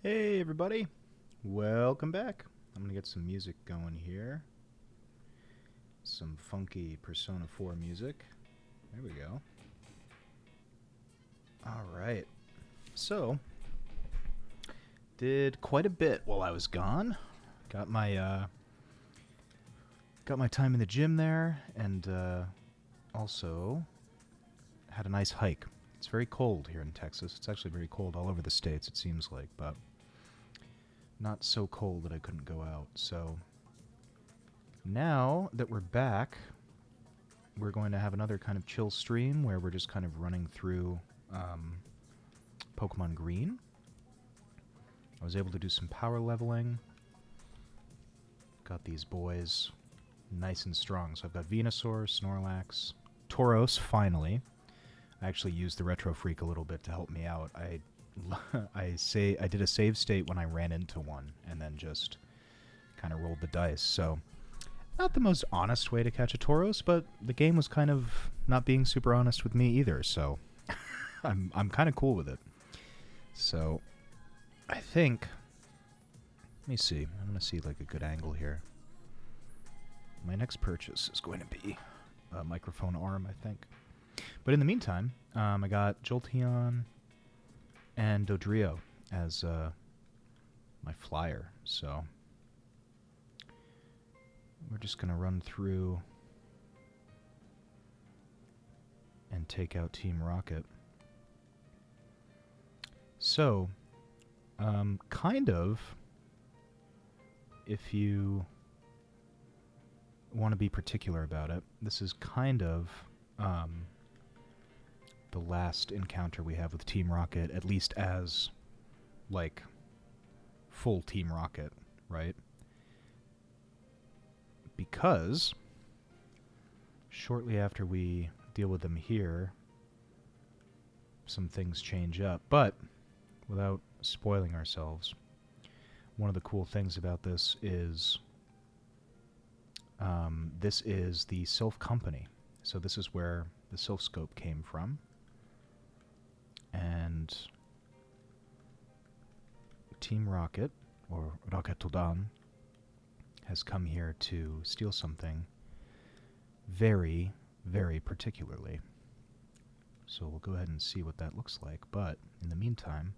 Hey everybody, welcome back. I'm gonna get some music going here. Some funky Persona 4 music. There we go. Alright, so, did quite a bit while I was gone. Got my, got my time in the gym there, and also had a nice hike. It's very cold here in Texas. It's actually very cold all over the states, it seems like, but not so cold that I couldn't go out, so now that we're back, we're going to have another kind of chill stream where we're just kind of running through Pokemon Green. I was able to do some power leveling. Got these boys nice and strong. So I've got Venusaur, Snorlax, Tauros, finally. I actually used the Retro Freak a little bit to help me out. I did a save state when I ran into one, and then just kind of rolled the dice. So not the most honest way to catch a Tauros, but the game was kind of not being super honest with me either, so I'm kind of cool with it. So I think, let me see, I'm going to see like a good angle here. My next purchase is going to be a microphone arm, I think. But in the meantime, I got Jolteon and Dodrio as my flyer, so we're just going to run through and take out Team Rocket. So, kind of, if you want to be particular about it, this is kind of the last encounter we have with Team Rocket, at least as, like, full Team Rocket, right? Because shortly after we deal with them here, some things change up. But without spoiling ourselves, one of the cool things about this is the Sylph Company. So this is where the Sylph Scope came from. And Team Rocket, or Rocketodan, has come here to steal something very, very particularly. So we'll go ahead and see what that looks like. But in the meantime,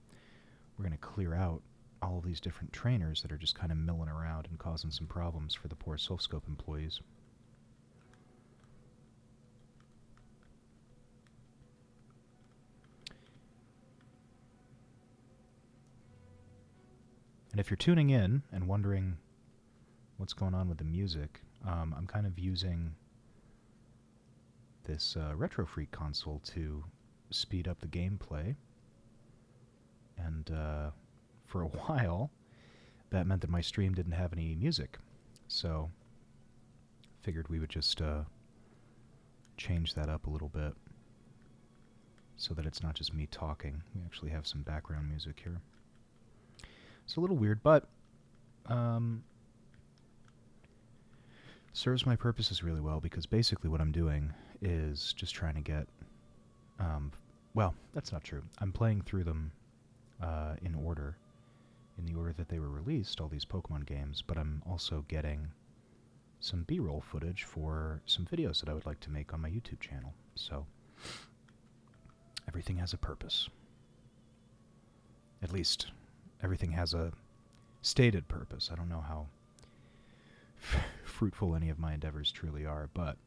we're going to clear out all of these different trainers that are just kind of milling around and causing some problems for the poor Sylphscope employees. And if you're tuning in and wondering what's going on with the music, I'm kind of using this Retro Freak console to speed up the gameplay. And for a while, that meant that my stream didn't have any music. So figured we would just change that up a little bit so that it's not just me talking. We actually have some background music here. It's a little weird, but serves my purposes really well, because basically what I'm doing is just trying to get... well, that's not true. I'm playing through them in order, in the order that they were released, all these Pokemon games, but I'm also getting some B-roll footage for some videos that I would like to make on my YouTube channel. So everything has a purpose. At least everything has a stated purpose. I don't know how fruitful any of my endeavors truly are, but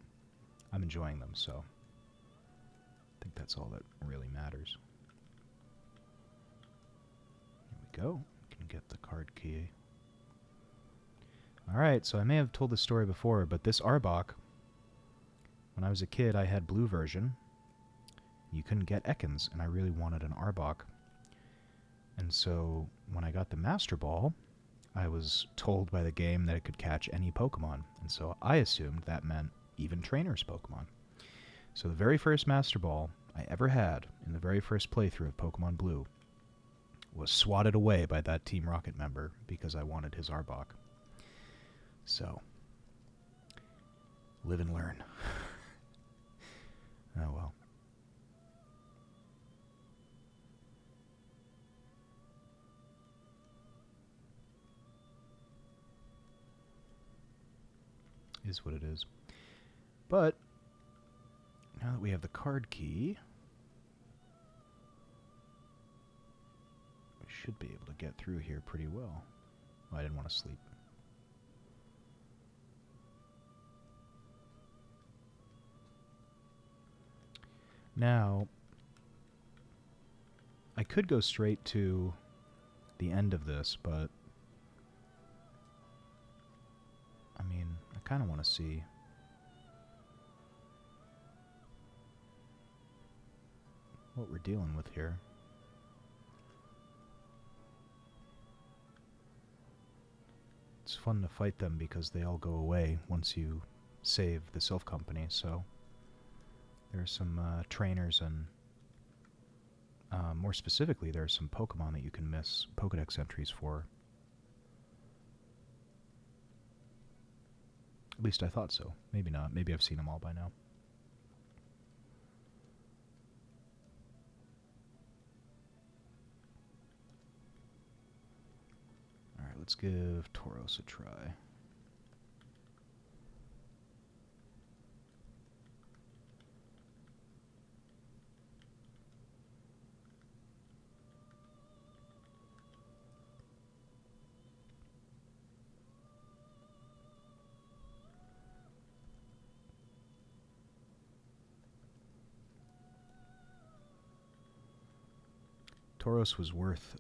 I'm enjoying them, so I think that's all that really matters. Here we go. Can get the card key. Alright, so I may have told this story before, but this Arbok, when I was a kid, I had blue version. You couldn't get Ekans, and I really wanted an Arbok. And so when I got the Master Ball, I was told by the game that it could catch any Pokemon. And so I assumed that meant even trainers' Pokemon. So the very first Master Ball I ever had in the very first playthrough of Pokemon Blue was swatted away by that Team Rocket member because I wanted his Arbok. So, live and learn. Oh well. is what it is. But now that we have the card key, we should be able to get through here pretty well. Oh, I didn't want to sleep. Now, I could go straight to the end of this, but I mean, I kind of want to see what we're dealing with here. It's fun to fight them because they all go away once you save the Sylph Company, so there are some trainers and more specifically, there are some Pokemon that you can miss Pokedex entries for. At least I thought so. Maybe not. Maybe I've seen them all by now. Alright, let's give Tauros a try. Tauros was worth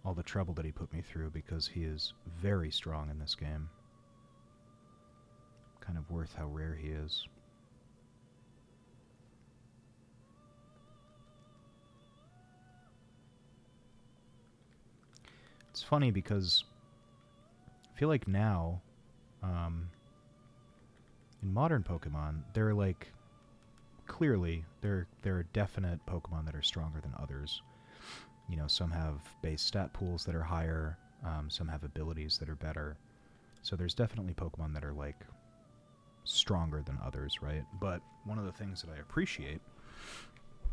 all the trouble that he put me through because he is very strong in this game. Kind of worth how rare he is. It's funny because I feel like now, in modern Pokemon, they're like, clearly, there are definite Pokemon that are stronger than others. You know, some have base stat pools that are higher, some have abilities that are better. So there's definitely Pokemon that are, like, stronger than others, right? But one of the things that I appreciate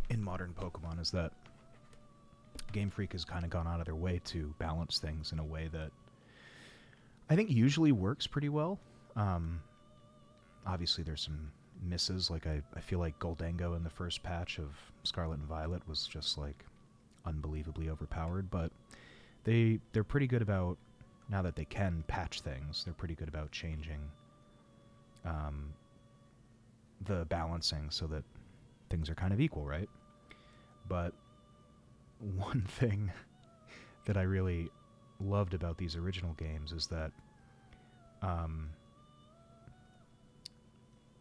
in modern Pokemon is that Game Freak has kind of gone out of their way to balance things in a way that I think usually works pretty well. Obviously, there's some misses. Like, I feel like Goldango in the first patch of Scarlet and Violet was just, like, unbelievably overpowered, but they're pretty good about, now that they can patch things, they're pretty good about changing the balancing so that things are kind of equal, right? But one thing that I really loved about these original games is that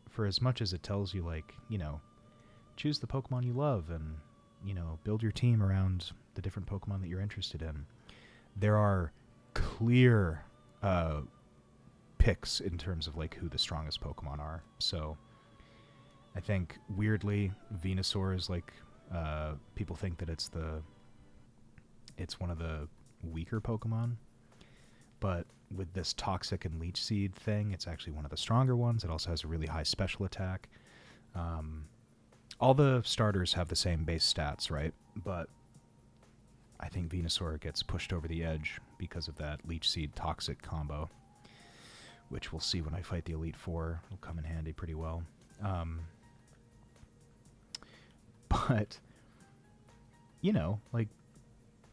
for as much as it tells you, like, you know, choose the Pokemon you love and, you know, build your team around the different Pokemon that you're interested in, there are clear picks in terms of, like, who the strongest Pokemon are. So I think, weirdly, Venusaur is, like, people think that it's one of the weaker Pokemon, but with this Toxic and Leech Seed thing, it's actually one of the stronger ones. It also has a really high special attack. All the starters have the same base stats, right? But I think Venusaur gets pushed over the edge because of that Leech Seed Toxic combo, which we'll see when I fight the Elite Four. It'll come in handy pretty well. But, you know, like,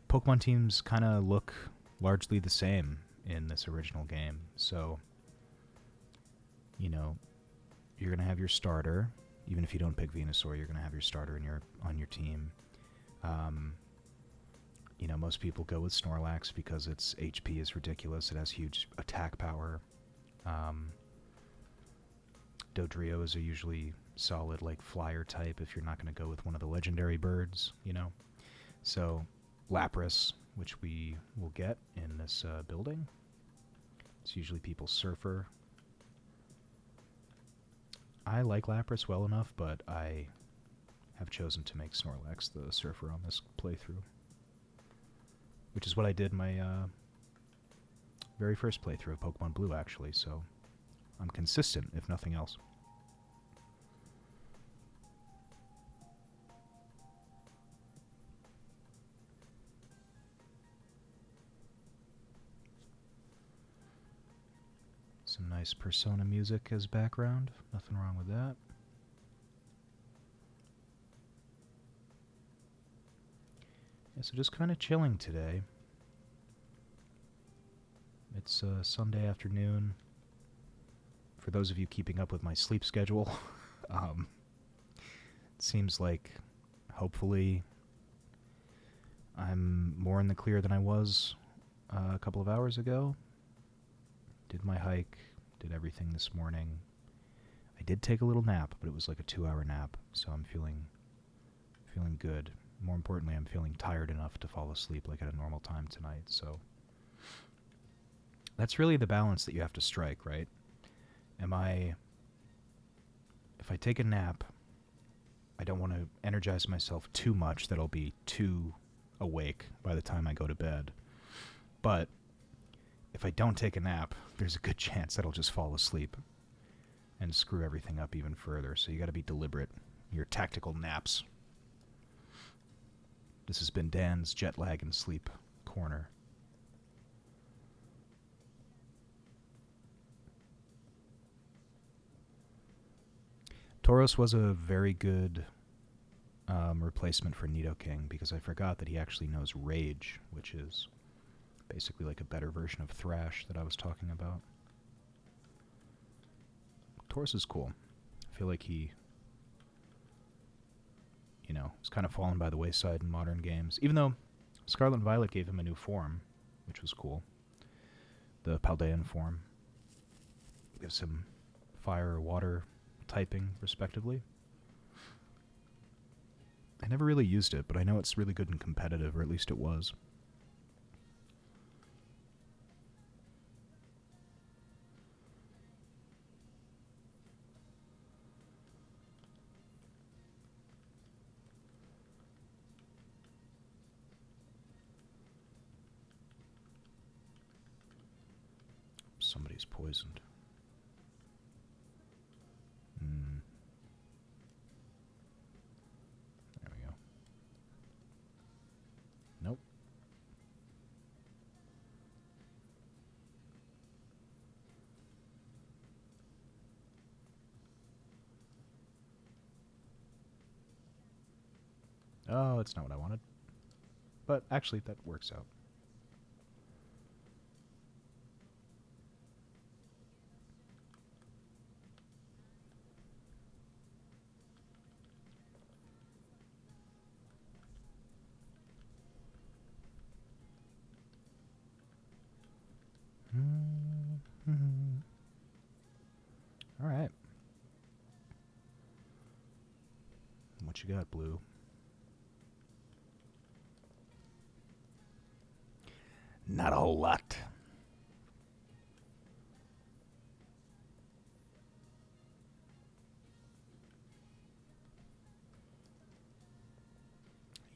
Pokemon teams kind of look largely the same in this original game. So, you know, you're going to have your starter. Even if you don't pick Venusaur, you're going to have your starter on your team. You know, most people go with Snorlax because its HP is ridiculous. It has huge attack power. Dodrios are usually solid, like, flyer type if you're not going to go with one of the legendary birds, you know. So, Lapras, which we will get in this building. It's usually people's Surfer. I like Lapras well enough, but I have chosen to make Snorlax the Surfer on this playthrough, which is what I did my very first playthrough of Pokemon Blue, actually, so I'm consistent, if nothing else. Some nice Persona music as background. Nothing wrong with that. Yeah, so just kind of chilling today. It's Sunday afternoon. For those of you keeping up with my sleep schedule, it seems like hopefully I'm more in the clear than I was a couple of hours ago. Did my hike, did everything this morning. I did take a little nap, but it was like a 2-hour nap, so I'm feeling good. More importantly, I'm feeling tired enough to fall asleep like at a normal time tonight, so that's really the balance that you have to strike, right? If I take a nap, I don't want to energize myself too much that I'll be too awake by the time I go to bed. But if I don't take a nap, there's a good chance that I'll just fall asleep and screw everything up even further. So you got to be deliberate in your tactical naps. This has been Dan's Jet Lag and Sleep Corner. Tauros was a very good replacement for Nidoking because I forgot that he actually knows Rage, which is basically like a better version of Thrash that I was talking about. Tauros is cool. I feel like he, is kind of fallen by the wayside in modern games. Even though Scarlet and Violet gave him a new form, which was cool. The Paldean form. Gives him fire or water typing, respectively. I never really used it, but I know it's really good in competitive, or at least it was. Somebody's poisoned. There we go. Nope. Oh, that's not what I wanted. But actually, that works out. All right. What you got, Blue? Not a whole lot.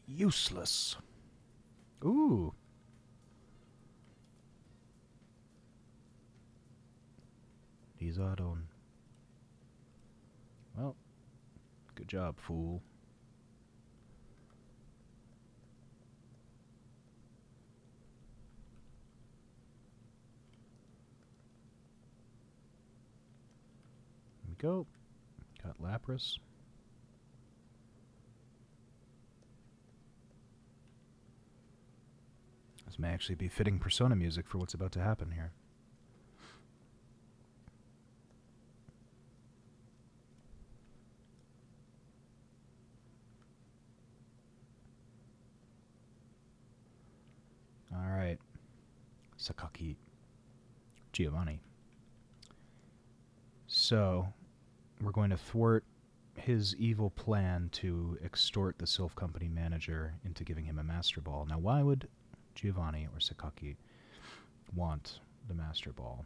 Useless. Ooh. These are done. Well, good job, fool. Here we go. Got Lapras. This may actually be fitting Persona music for what's about to happen here. Alright. Sakaki. Giovanni. So, we're going to thwart his evil plan to extort the Sylph Company manager into giving him a Master Ball. Now, why would Giovanni or Sakaki want the Master Ball?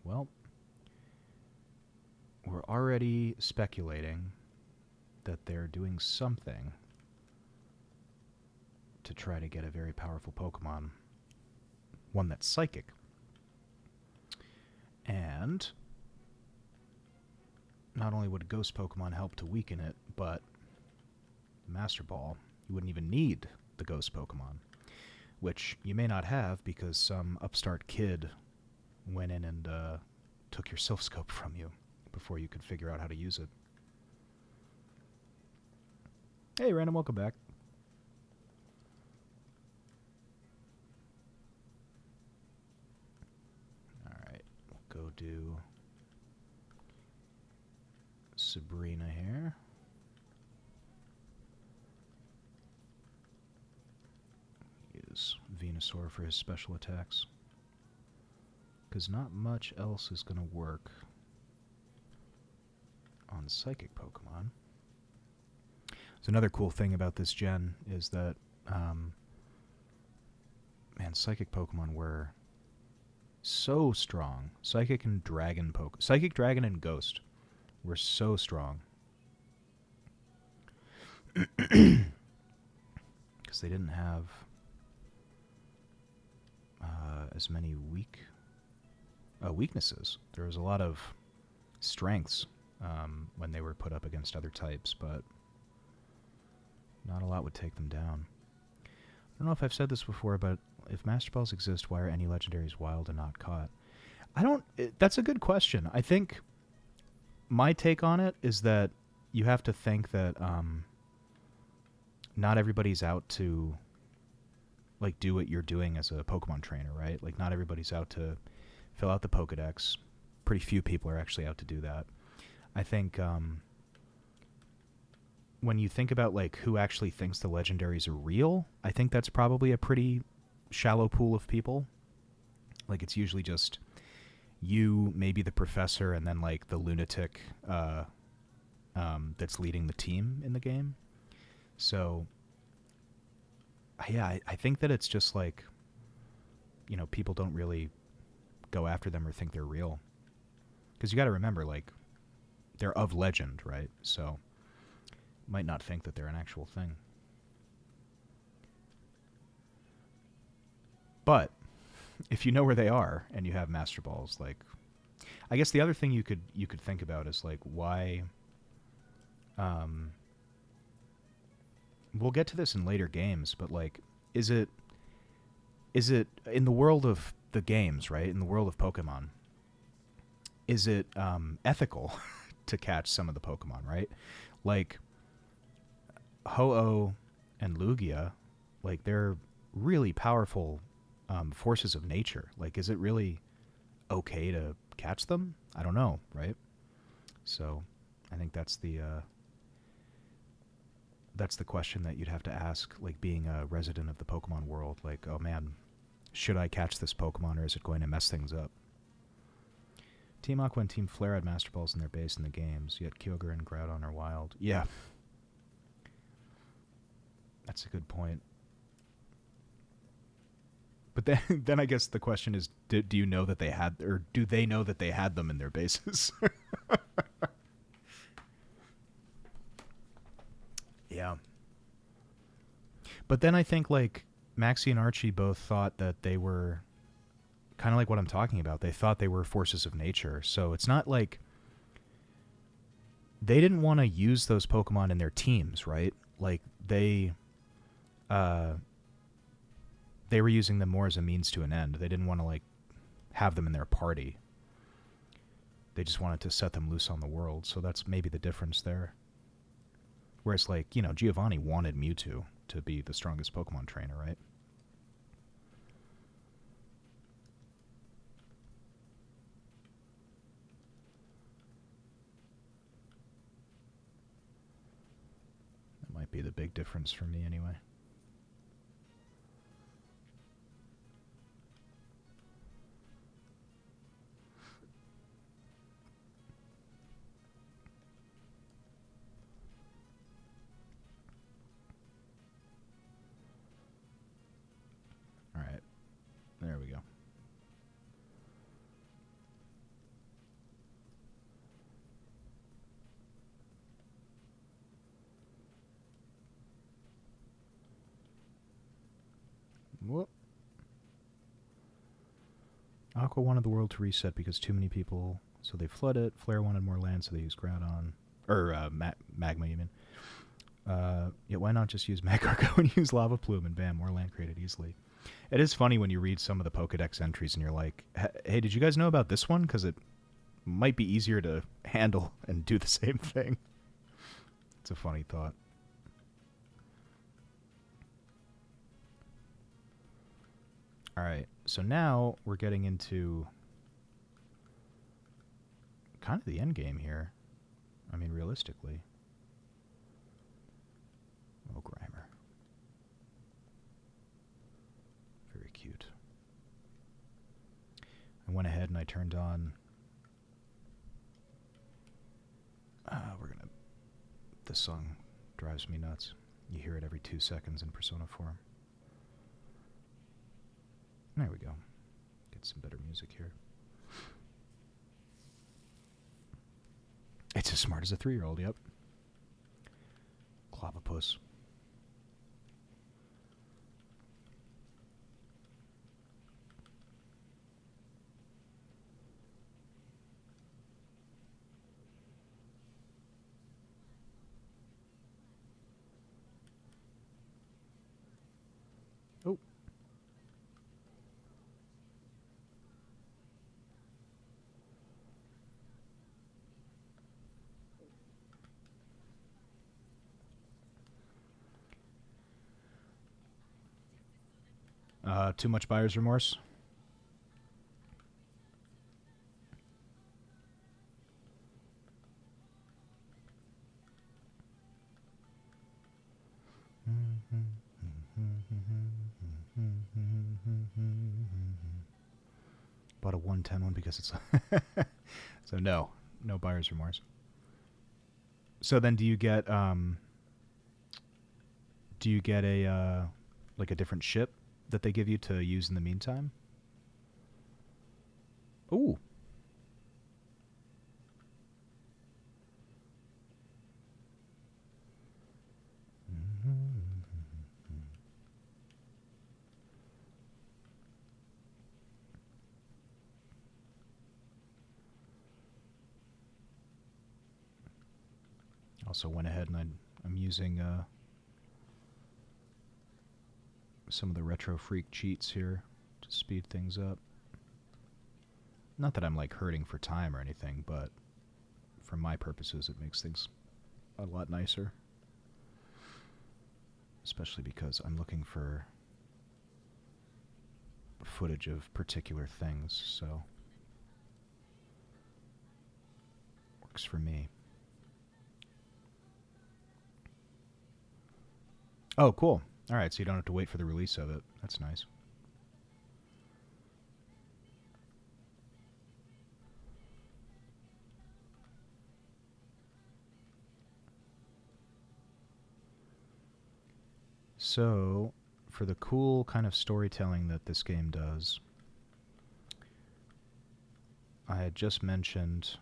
Well, we're already speculating that they're doing something to try to get a very powerful Pokemon, one that's psychic. And not only would a Ghost Pokemon help to weaken it, but the Master Ball, you wouldn't even need the Ghost Pokemon, which you may not have because some upstart kid went in and took your Sylph Scope from you before you could figure out how to use it. Hey, Random, welcome back. Alright, we'll go do Sabrina here. Use Venusaur for his special attacks. Because not much else is going to work on Psychic Pokemon. So another cool thing about this gen is that, man, Psychic Pokemon were so strong. Psychic and Dragon Psychic, Dragon, and Ghost were so strong. Because they didn't have as many weaknesses. There was a lot of strengths when they were put up against other types, but not a lot would take them down. I don't know if I've said this before, but if Master Balls exist, why are any legendaries wild and not caught? That's a good question. I think my take on it is that you have to think that not everybody's out to like do what you're doing as a Pokemon trainer, right? Like not everybody's out to fill out the Pokedex. Pretty few people are actually out to do that. I think when you think about like who actually thinks the legendaries are real, I think that's probably a pretty shallow pool of people. Like it's usually just you, maybe the professor, and then like the lunatic that's leading the team in the game. So yeah, I think that it's just like, you know, people don't really go after them or think they're real. Because you got to remember, like, they're of legend, right? So might not think that they're an actual thing. But if you know where they are and you have Master Balls, like, I guess the other thing you could think about is like why. We'll get to this in later games, but like, is it in the world of the games, right? In the world of Pokemon, is it ethical to catch some of the Pokemon, right? Like Ho-Oh and Lugia, like they're really powerful forces of nature. Like, is it really okay to catch them? I don't know, right? So I think that's the question that you'd have to ask, like being a resident of the Pokemon world. Like, oh man, should I catch this Pokemon or is it going to mess things up? Team Aqua and Team Flare had Master Balls in their base in the games, yet Kyogre and Groudon are wild. Yeah. That's a good point. But then I guess the question is, do you know that they had, or do they know that they had them in their bases? Yeah. But then I think, like, Maxie and Archie both thought that they were kind of like what I'm talking about. They thought they were forces of nature. So it's not like they didn't want to use those Pokemon in their teams, right? Like, they were using them more as a means to an end. They didn't want to, like, have them in their party. They just wanted to set them loose on the world. So that's maybe the difference there. Whereas, like, you know, Giovanni wanted Mewtwo to be the strongest Pokemon trainer, right? That might be the big difference for me anyway. There we go. Whoop. Aqua wanted the world to reset because too many people, so they flood it. Flare wanted more land, so they used Groudon. Or, Magma, you mean. Yeah, why not just use Magcargo and use Lava Plume, and bam, more land created easily. It is funny when you read some of the Pokedex entries and you're like, hey, did you guys know about this one? Because it might be easier to handle and do the same thing. It's a funny thought. Alright, so now we're getting into kind of the end game here. I mean, realistically. Oh, Grimer. Very cute. I went ahead and I turned on... we're gonna... This song drives me nuts. You hear it every 2 seconds in Persona 4. There we go. Get some better music here. It's as smart as a 3-year-old, yep. Clavapus. Oh. Too much buyer's remorse? Bought a 110 one because it's... So no buyer's remorse. So then do you get a like a different ship that they give you to use in the meantime? Ooh. Also went ahead and I'm using some of the Retro Freak cheats here to speed things up. Not that I'm like hurting for time or anything, but for my purposes it makes things a lot nicer. Especially because I'm looking for footage of particular things, so works for me. Oh, cool. Alright, so you don't have to wait for the release of it. That's nice. So, for the cool kind of storytelling that this game does, I had just mentioned,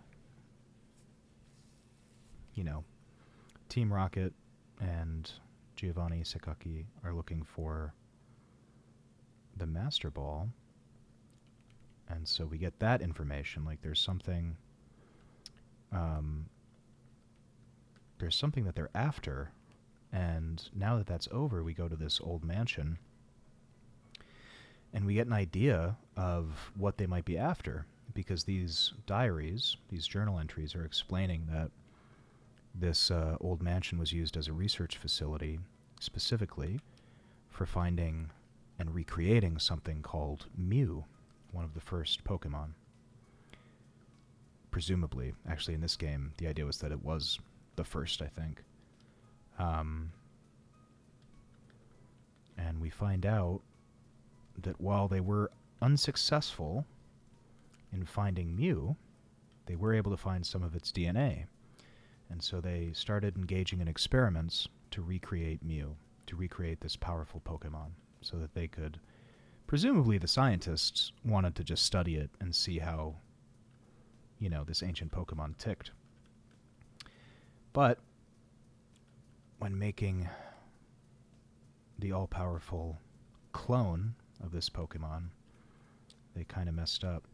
you know, Team Rocket and Giovanni Sakaki are looking for the Master Ball, and so we get that information. Like there's something that they're after, and now that that's over, we go to this old mansion and we get an idea of what they might be after, because these diaries, these journal entries, are explaining that this old mansion was used as a research facility specifically for finding and recreating something called Mew, one of the first Pokémon. Presumably. Actually, in this game, the idea was that it was the first, I think. And we find out that while they were unsuccessful in finding Mew, they were able to find some of its DNA. And so they started engaging in experiments to recreate Mew, to recreate this powerful Pokemon, so that they could... Presumably the scientists wanted to just study it and see how, you know, this ancient Pokemon ticked. But when making the all-powerful clone of this Pokemon, they kind of messed up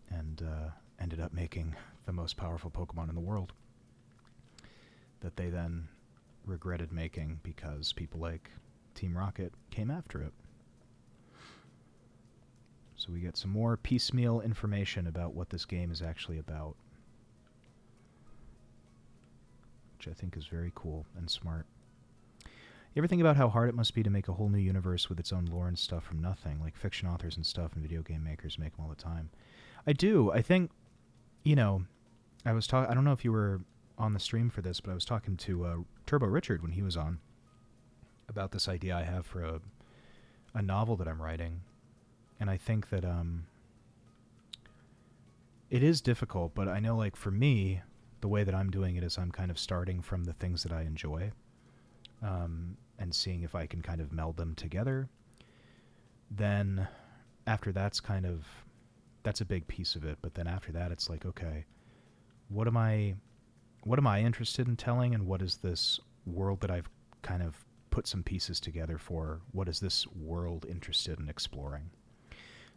and ended up making the most powerful Pokemon in the world, that they then regretted making because people like Team Rocket came after it. So we get some more piecemeal information about what this game is actually about. which I think is very cool and smart. You ever think about how hard it must be to make a whole new universe with its own lore and stuff from nothing, like fiction authors and stuff and video game makers make them all the time? I do. I think, you know, I don't know if you were on the stream for this, but I was talking to Turbo Richard when he was on about this idea I have for a novel that I'm writing. And I think that it is difficult, but I know, like, for me, the way that I'm doing it is I'm kind of starting from the things that I enjoy, and seeing if I can kind of meld them together. Then after that's a big piece of it, but then after that it's like, okay, what am I interested in telling, and what is this world that I've kind of put some pieces together for? What is this world interested in exploring?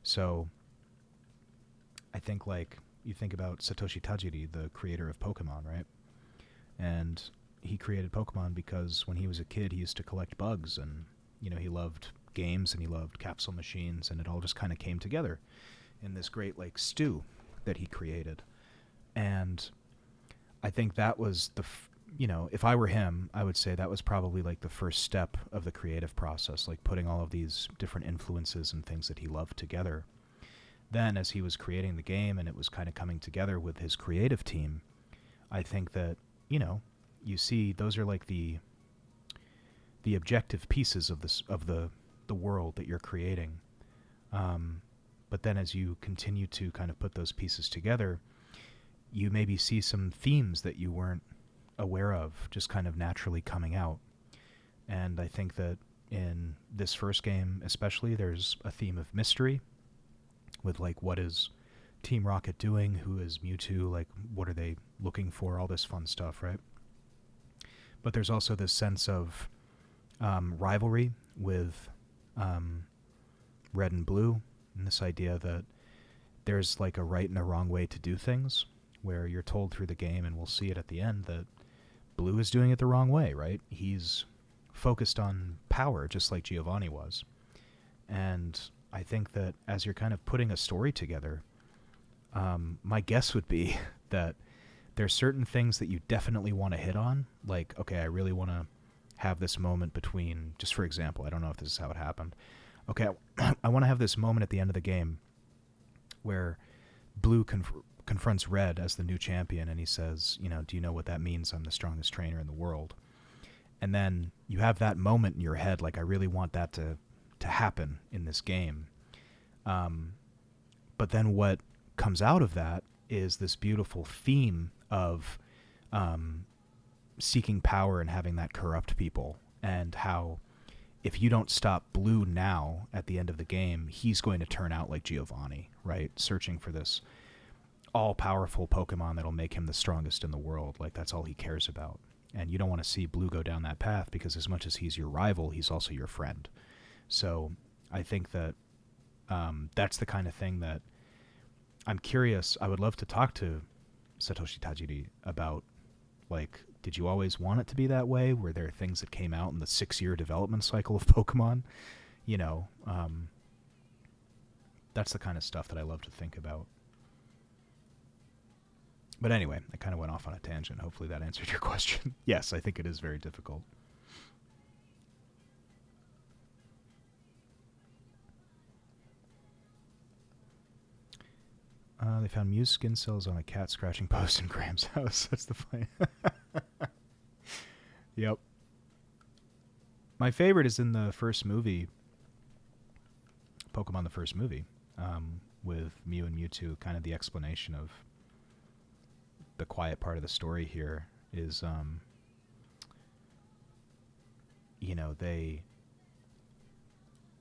So I think, like, you think about Satoshi Tajiri, the creator of Pokemon, right? And he created Pokemon because when he was a kid, he used to collect bugs, and, you know, he loved games and he loved capsule machines, and it all just kind of came together in this great, like, stew that he created. And I think that was if I were him, I would say that was probably like the first step of the creative process, like putting all of these different influences and things that he loved together. Then as he was creating the game and it was kind of coming together with his creative team, I think that, you know, you see those are like the objective pieces of the world that you're creating. But then as you continue to kind of put those pieces together, you maybe see some themes that you weren't aware of just kind of naturally coming out. And I think that in this first game especially, there's a theme of mystery with, like, what is Team Rocket doing? Who is Mewtwo? Like, what are they looking for? All this fun stuff, right? But there's also this sense of rivalry with Red and Blue, and this idea that there's, like, a right and a wrong way to do things, where you're told through the game, and we'll see it at the end, that Blue is doing it the wrong way, right? He's focused on power, just like Giovanni was. And I think that as you're kind of putting a story together, my guess would be that there's certain things that you definitely want to hit on. Like, okay, I really want to have this moment between, just for example, I don't know if this is how it happened. Okay, I want to have this moment at the end of the game where Blue confronts Red as the new champion, and he says, you know, do you know what that means? I'm the strongest trainer in the world. And then you have that moment in your head, like, I really want that to happen in this game. But then what comes out of that is this beautiful theme of seeking power and having that corrupt people, and how if you don't stop Blue now at the end of the game, he's going to turn out like Giovanni, right? Searching for this all-powerful Pokemon that'll make him the strongest in the world. Like, that's all he cares about. And you don't want to see Blue go down that path, because as much as he's your rival, he's also your friend. So I think that that's the kind of thing that I'm curious. I would love to talk to Satoshi Tajiri about, like, did you always want it to be that way? Were there things that came out in the 6-year development cycle of Pokemon? You know, that's the kind of stuff that I love to think about. But anyway, I kind of went off on a tangent. Hopefully that answered your question. Yes, I think it is very difficult. They found Mew's skin cells on a cat scratching post in Graham's house. That's the funny. Yep. My favorite is in the first movie, Pokemon the first movie, with Mew and Mewtwo. Kind of the explanation of the quiet part of the story here is, you know,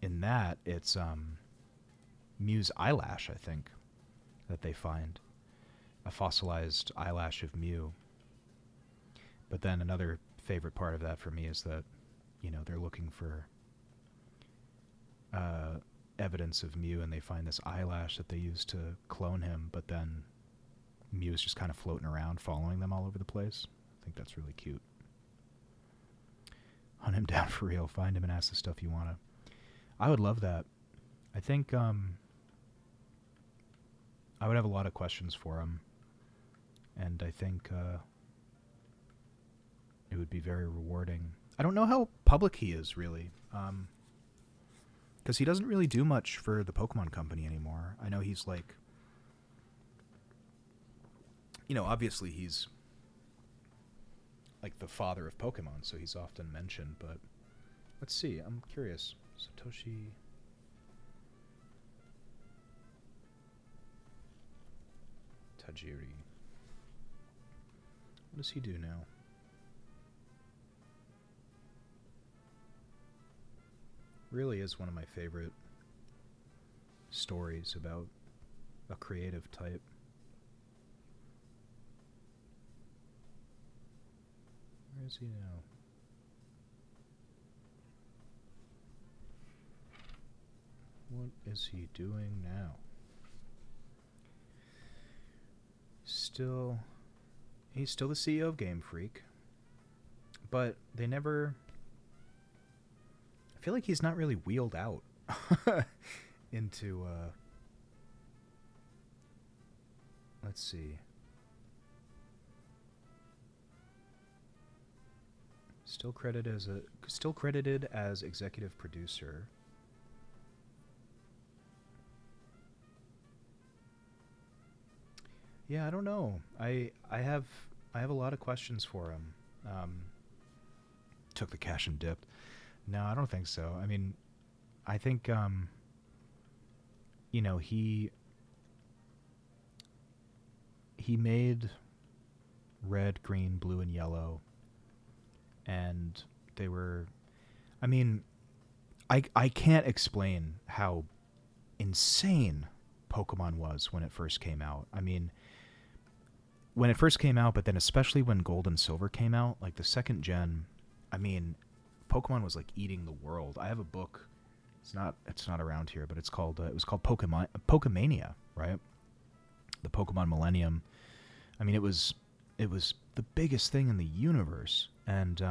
in that, it's Mew's eyelash, I think, that they find. A fossilized eyelash of Mew. But then another favorite part of that for me is that, you know, they're looking for evidence of Mew, and they find this eyelash that they use to clone him, but then Mew is just kind of floating around, following them all over the place. I think that's really cute. Hunt him down for real. Find him and ask the stuff you want to. I would love that. I think I would have a lot of questions for him. And I think It would be very rewarding. I don't know how public he is really, because he doesn't really do much for the Pokemon Company anymore. I know he's like, obviously he's like the father of Pokemon, so he's often mentioned. But let's see. I'm curious. Satoshi Tajiri. What does he do now? Really is one of my favorite stories about a creative type. Where is he now? What is he doing now? He's still the CEO of Game Freak, but they never. I feel like he's not really wheeled out into. Let's see. Still credited as executive producer. Yeah, I don't know. I have a lot of questions for him. Took the cash and dipped. No, I don't think so. I mean, I think he made red, green, blue, and yellow, and they were. I mean, I can't explain how insane Pokemon was when it first came out. I mean, when it first came out, but then especially when Gold and Silver came out, like the second gen, I mean, Pokemon was like eating the world. I have a book. It's not around here, but it was called Pokemania, right? The Pokemon Millennium. I mean, it was the biggest thing in the universe, and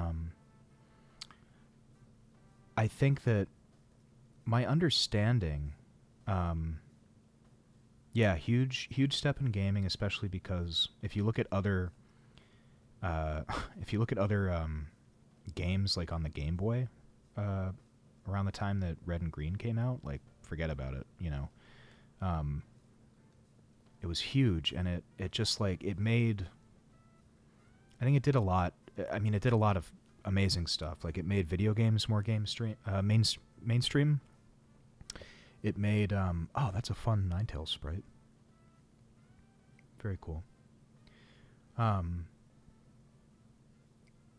I think that my understanding, yeah, huge step in gaming, especially because if you look at other, if you look at other games like on the Game Boy, around the time that Red and Green came out, like forget about it, it was huge, and it just like it made. I think it did a lot. I mean, it did a lot of amazing stuff. Like it made video games more mainstream. It made oh, that's a fun Ninetales sprite. Very cool.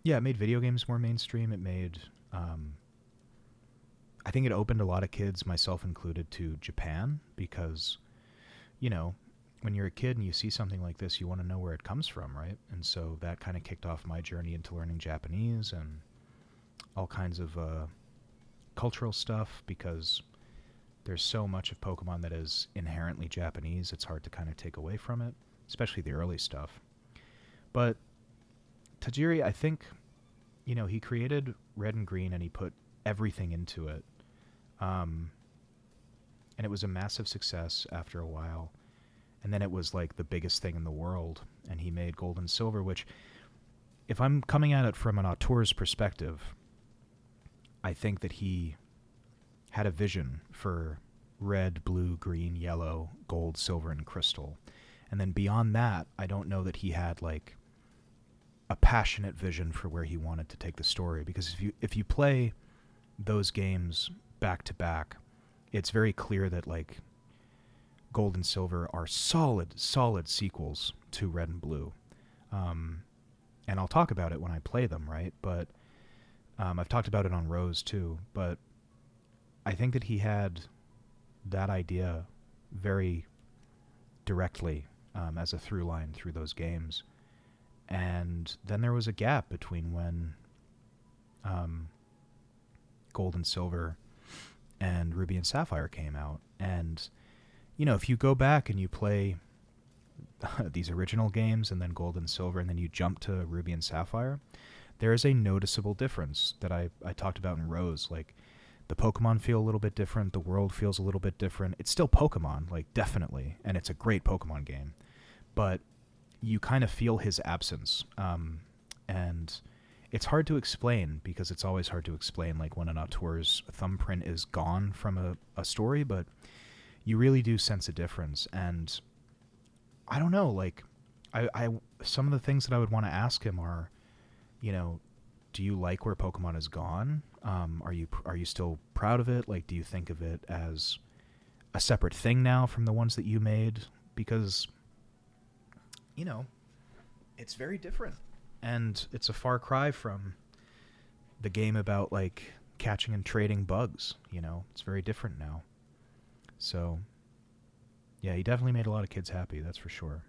Yeah, it made video games more mainstream. It made I think it opened a lot of kids, myself included, to Japan because, when you're a kid and you see something like this, you want to know where it comes from, right? And so that kind of kicked off my journey into learning Japanese and all kinds of cultural stuff because there's so much of Pokemon that is inherently Japanese, it's hard to kind of take away from it, especially the early stuff. But Tajiri, I think, he created Red and Green and he put everything into it. And it was a massive success after a while. And then it was like the biggest thing in the world. And he made Gold and Silver, which, if I'm coming at it from an auteur's perspective, I think that he had a vision for red, blue, green, yellow, gold, silver, and crystal. And then beyond that, I don't know that he had like a passionate vision for where he wanted to take the story. Because if you play those games back to back, it's very clear that like Gold and Silver are solid sequels to Red and Blue. And I'll talk about it when I play them, right? But I've talked about it on Rose too. But I think that he had that idea very directly as a through line through those games. And then there was a gap between when Gold and Silver and Ruby and Sapphire came out. And, if you go back and you play these original games and then Gold and Silver and then you jump to Ruby and Sapphire, there is a noticeable difference that I talked about in Rose. Like, the Pokemon feel a little bit different. The world feels a little bit different. It's still Pokemon, like, definitely. And it's a great Pokemon game. But you kind of feel his absence. And it's hard to explain because it's always hard to explain like when an auteur's thumbprint is gone from a story, but you really do sense a difference. And I don't know, like I some of the things that I would want to ask him are, you know, do you like where Pokemon has gone? Are you still proud of it? Like, do you think of it as a separate thing now from the ones that you made? Because, you know, it's very different, and it's a far cry from the game about like catching and trading bugs. You know, it's very different now. So, yeah, he definitely made a lot of kids happy. That's for sure.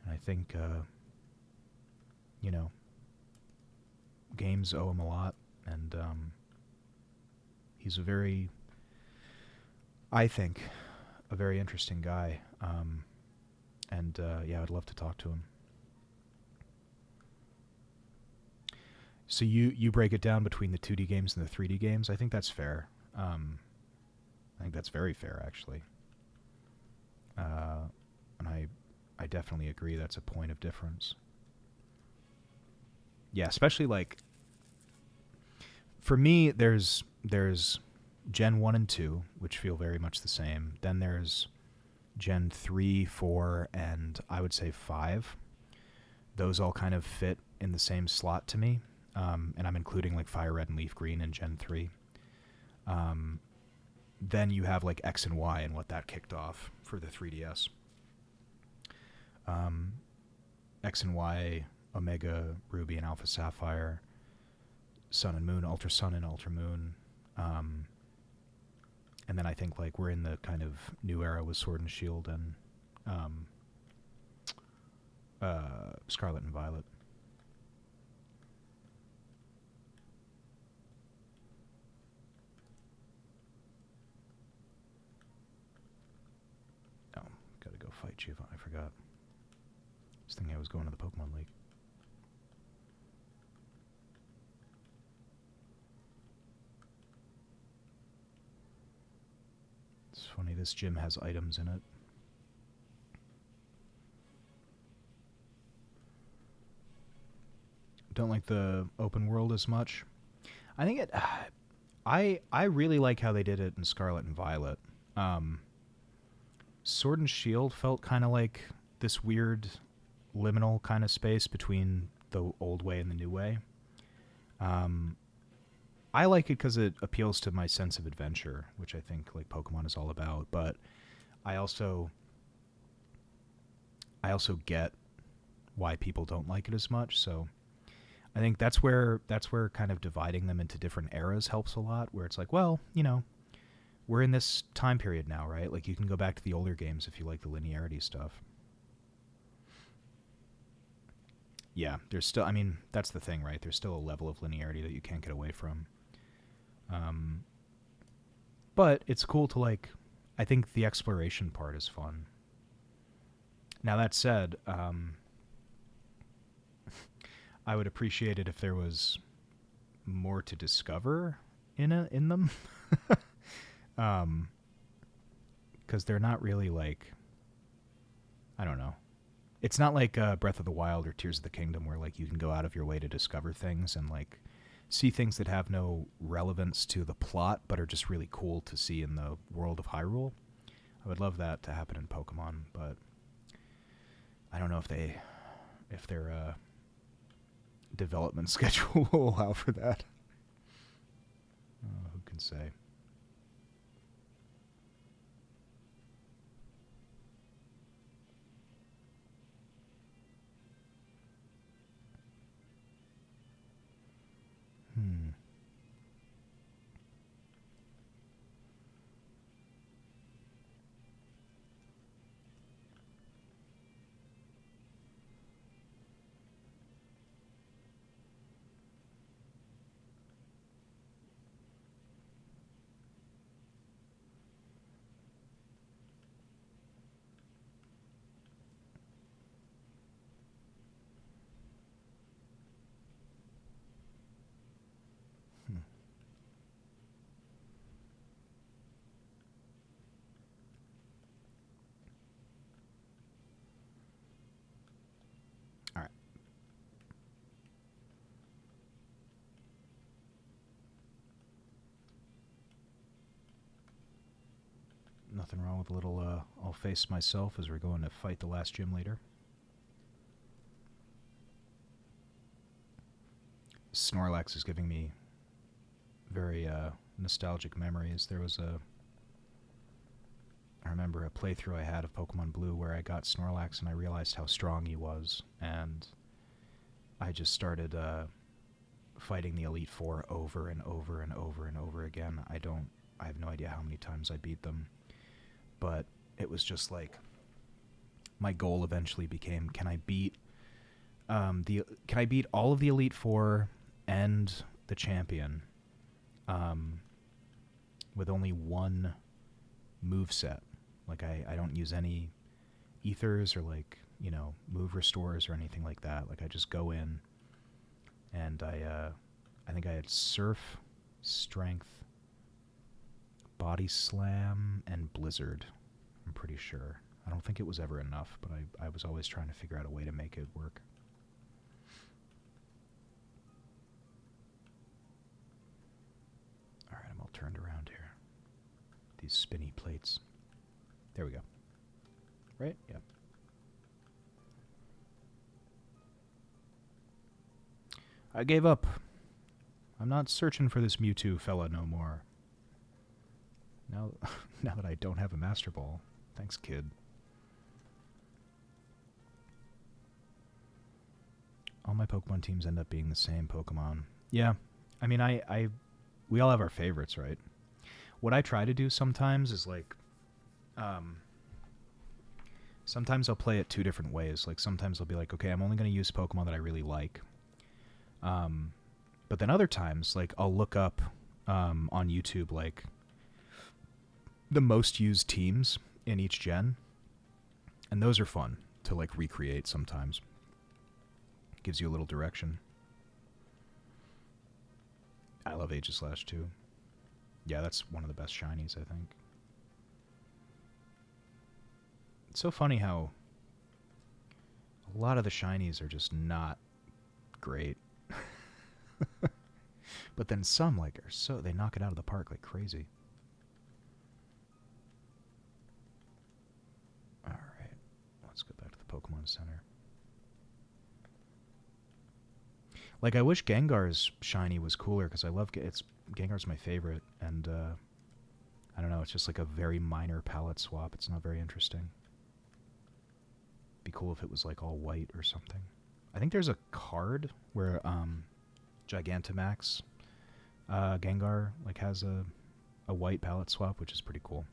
And I think, you know, games owe him a lot, and he's a very, I think, a very interesting guy. And yeah, I'd love to talk to him. So you break it down between the 2D games and the 3D games. I think that's fair. I think that's very fair, actually. And I definitely agree that's a point of difference. Yeah, especially like for me, there's Gen 1 and 2, which feel very much the same. Then there's Gen 3, 4, and I would say 5. Those all kind of fit in the same slot to me. And I'm including like Fire Red and Leaf Green in Gen 3. Then you have like X and Y and what that kicked off for the 3DS. X and Y, Omega, Ruby, and Alpha Sapphire, Sun and Moon, Ultra Sun and Ultra Moon. And then I think like we're in the kind of new era with Sword and Shield and Scarlet and Violet. Oh, gotta go fight Giovanni. I forgot. I was thinking I was going to the Pokemon League. It's funny, this gym has items in it. Don't like the open world as much. I think it... I really like how they did it in Scarlet and Violet. Sword and Shield felt kind of like this weird liminal kind of space between the old way and the new way. I like it because it appeals to my sense of adventure, which I think like Pokemon is all about. But I also get why people don't like it as much. So I think that's where kind of dividing them into different eras helps a lot. Where it's like, well, you know, we're in this time period now, right? Like you can go back to the older games if you like the linearity stuff. Yeah, there's still, I mean, that's the thing, right? There's still a level of linearity that you can't get away from. But it's cool to like, I think the exploration part is fun. Now that said, I would appreciate it if there was more to discover in them. Because they're not really like, I don't know. It's not like Breath of the Wild or Tears of the Kingdom where like you can go out of your way to discover things and like see things that have no relevance to the plot but are just really cool to see in the world of Hyrule. I would love that to happen in Pokemon, but I don't know if their development schedule will allow for that. Who can say? Nothing wrong with a little, I'll face myself as we're going to fight the last gym leader. Snorlax is giving me very nostalgic memories. I remember a playthrough I had of Pokemon Blue where I got Snorlax and I realized how strong he was, and I just started fighting the Elite Four over and over and over and over again. I have no idea how many times I beat them, but it was just like my goal eventually became, can I beat all of the Elite Four and the champion with only one move set? Like I don't use any ethers or like, you know, move restores or anything like that. Like I just go in and I think I had Surf, Strength, Body Slam, and Blizzard. I'm pretty sure. I don't think it was ever enough, but I was always trying to figure out a way to make it work. Alright, I'm all turned around here. These spinny plates. There we go. Right? Yep. I gave up. I'm not searching for this Mewtwo fella no more. Now that I don't have a Master Ball. Thanks, kid. All my Pokemon teams end up being the same Pokemon. Yeah. I mean, we all have our favorites, right? What I try to do sometimes is like, sometimes I'll play it two different ways. Like sometimes I'll be like, okay, I'm only going to use Pokemon that I really like. But then other times, like I'll look up on YouTube like the most used teams in each gen, and those are fun to like recreate sometimes. Gives you a little direction. I love Aegislash too. Yeah, that's one of the best shinies, I think. It's so funny how a lot of the shinies are just not great. But then some like they knock it out of the park like crazy. Alright, let's go back to the Pokemon Center. Like, I wish Gengar's shiny was cooler, because I love Gengar's my favorite, and I don't know, it's just like a very minor palette swap. It's not very interesting. Be cool if it was like all white or something. I think there's a card where Gigantamax Gengar like has a white palette swap, which is pretty cool.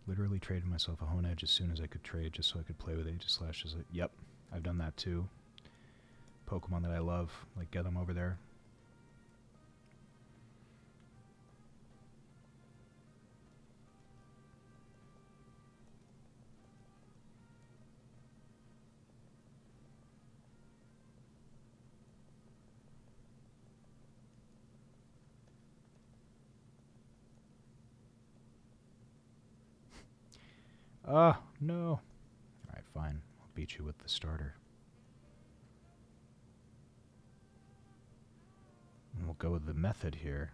Literally traded myself a Honedge as soon as I could trade, just so I could play with Aegislash. Yep, I've done that too. Pokemon that I love, like, get them over there. Ah, no. Alright, fine. I'll beat you with the starter. And we'll go with the method here,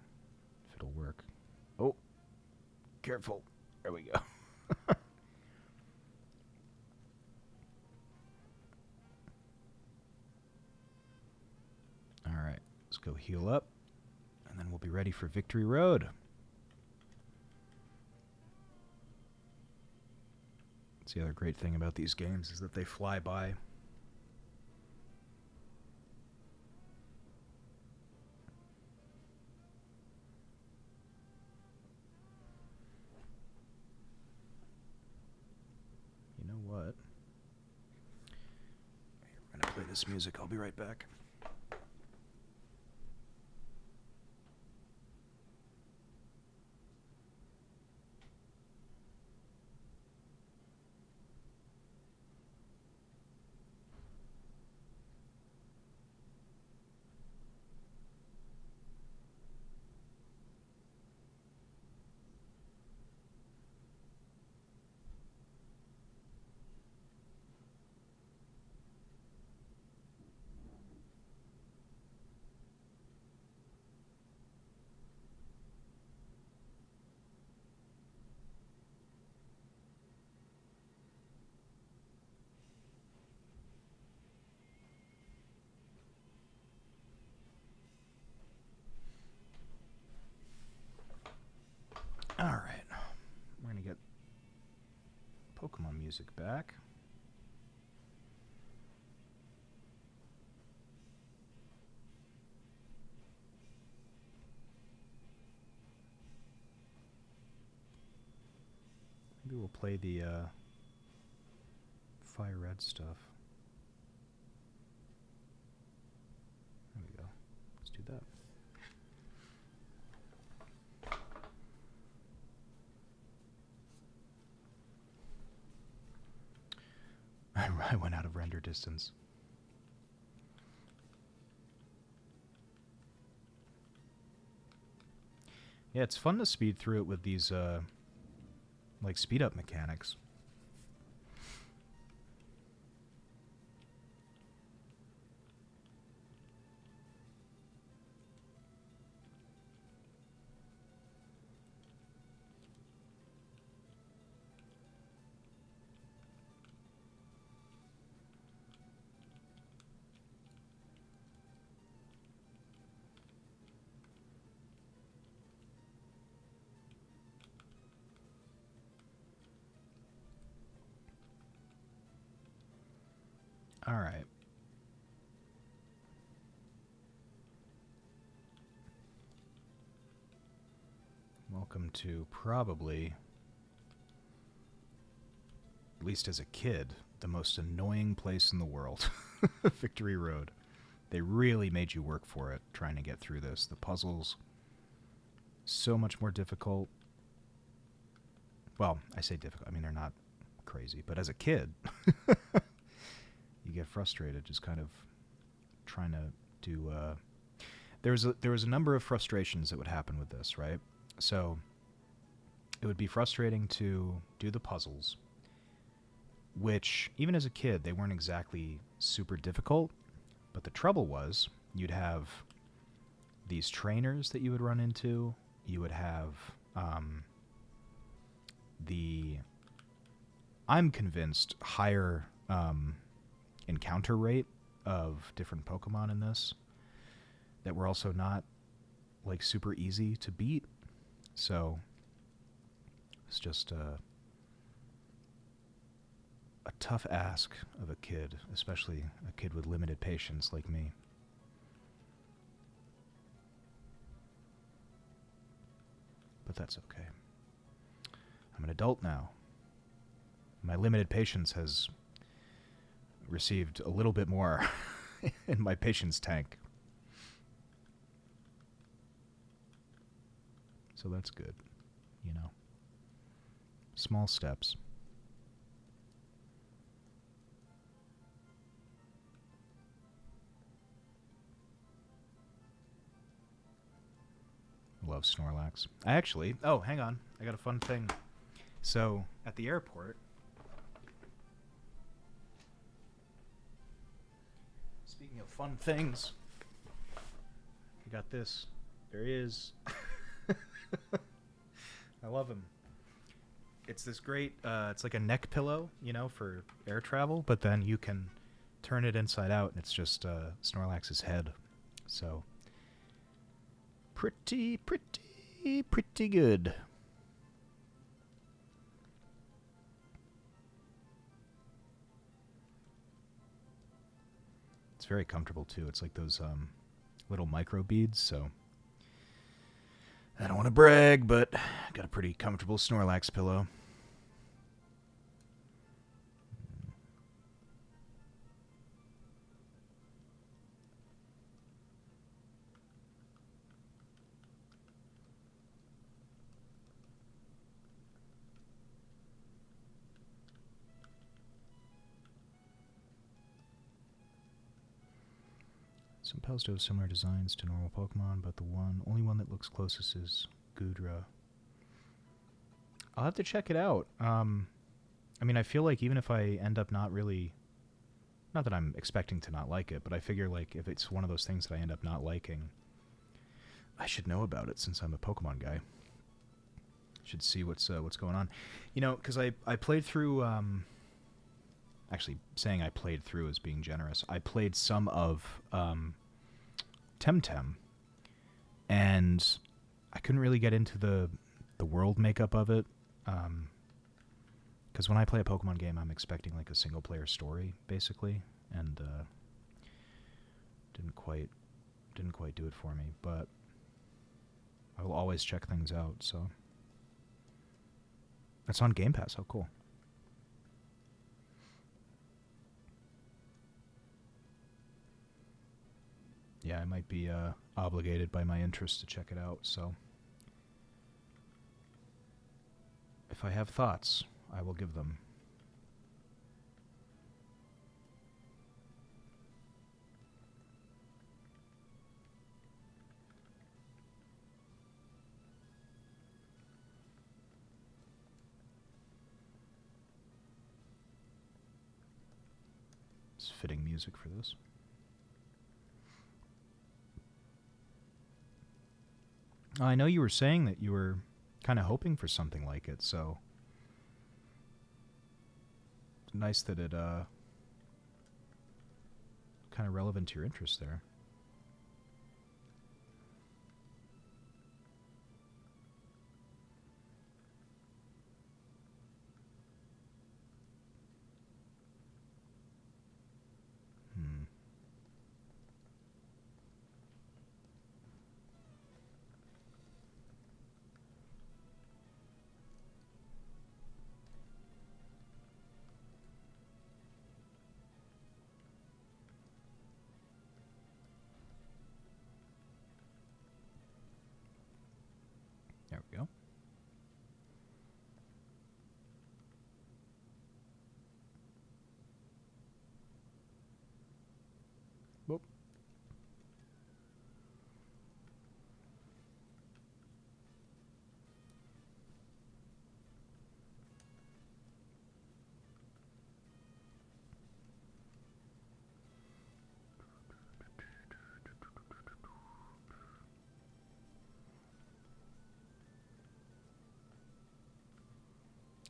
if it'll work. Oh, careful. There we go. Alright, let's go heal up, and then we'll be ready for Victory Road. That's the other great thing about these games, is that they fly by. You know what? We're gonna play this music. I'll be right back. Pokemon music back. Maybe we'll play the Fire Red stuff. There we go. Let's do that. I went out of render distance. Yeah, it's fun to speed through it with these, like, speed up mechanics. All right. Welcome to probably, at least as a kid, the most annoying place in the world. Victory Road. They really made you work for it trying to get through this. The puzzles, so much more difficult. Well, I say difficult. I mean, they're not crazy. But as a kid, you get frustrated just kind of trying to do... there was a number of frustrations that would happen with this, right? So it would be frustrating to do the puzzles, which, even as a kid, they weren't exactly super difficult. But the trouble was, you'd have these trainers that you would run into. You would have I'm convinced, higher encounter rate of different Pokemon in this that were also not, like, super easy to beat. So it's just a tough ask of a kid, especially a kid with limited patience like me. But that's okay. I'm an adult now. My limited patience has received a little bit more in my patience tank. So that's good, you know. Small steps. Love Snorlax. I actually... Oh, hang on. I got a fun thing. So, at the airport... Speaking of fun things... I got this. There he is. I love him. It's this great... it's like a neck pillow, you know, for air travel. But then you can turn it inside out and it's just Snorlax's head. So... Pretty good. It's very comfortable too. It's like those little micro beads, so I don't want to brag, but I got a pretty comfortable Snorlax pillow. Some pals do have similar designs to normal Pokemon, but the only one that looks closest is Gudra. I'll have to check it out. I mean, I feel like even if I end up not really... Not that I'm expecting to not like it, but I figure, like, if it's one of those things that I end up not liking, I should know about it since I'm a Pokemon guy. Should see what's going on. You know, because I played through... actually, saying I played through is being generous. I played some of Temtem, and I couldn't really get into the world makeup of it. Because when I play a Pokemon game, I'm expecting like a single-player story, basically, and didn't quite do it for me. But I will always check things out. So it's on Game Pass. How cool! Yeah, I might be obligated by my interest to check it out. So if I have thoughts, I will give them. It's fitting music for this. I know you were saying that you were kind of hoping for something like it, so it's nice that it kind of relevant to your interest there. There we go. Whoop.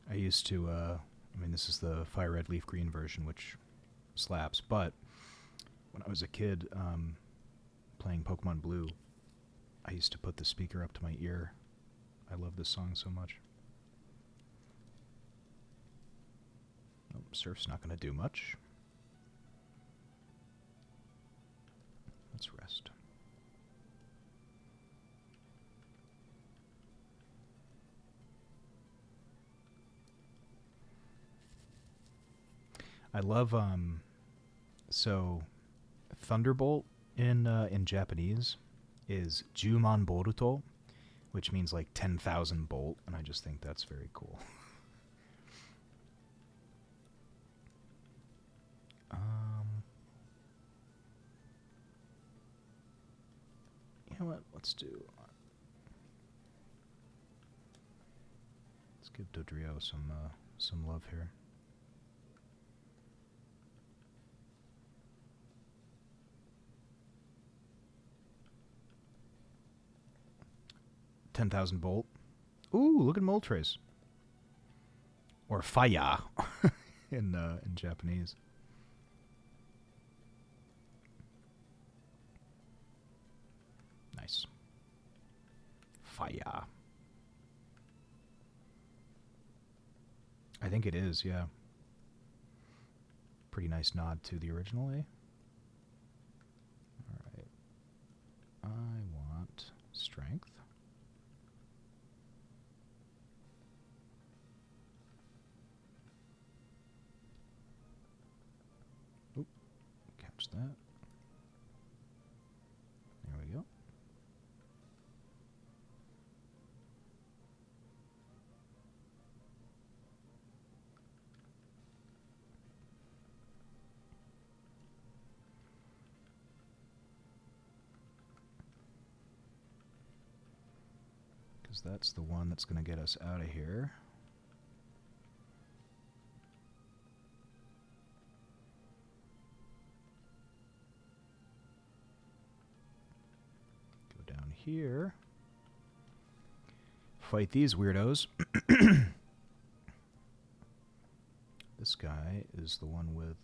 I used to, I mean, this is the Fire Red Leaf Green version, which slaps, but when I was a kid playing Pokemon Blue, I used to put the speaker up to my ear. I love this song so much. Oh, Surf's not going to do much. Let's rest. I love so Thunderbolt in Japanese is Juman Boruto, which means like 10,000 bolt, and I just think that's very cool. You know what? Let's give Dodrio some love here. 10,000 bolt. Ooh, look at Moltres. Or Faya in Japanese. Nice. Faya. I think it is, yeah. Pretty nice nod to the original, eh? Alright. I want strength. Oop. Catch that. There we go. Because that's the one that's going to get us out of here. Go down here. Fight these weirdos. This guy is the one with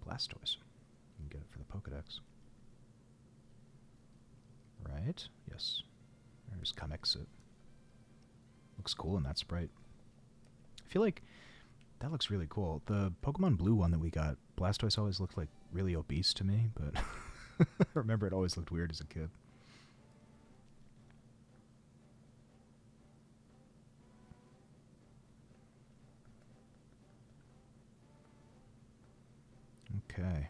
Blastoise. You can get it for the Pokedex. Right? Yes. There's Kamexit. Looks cool in that sprite. I feel like that looks really cool. The Pokemon Blue one that we got, Blastoise always looked like really obese to me, but I remember it always looked weird as a kid. Okay.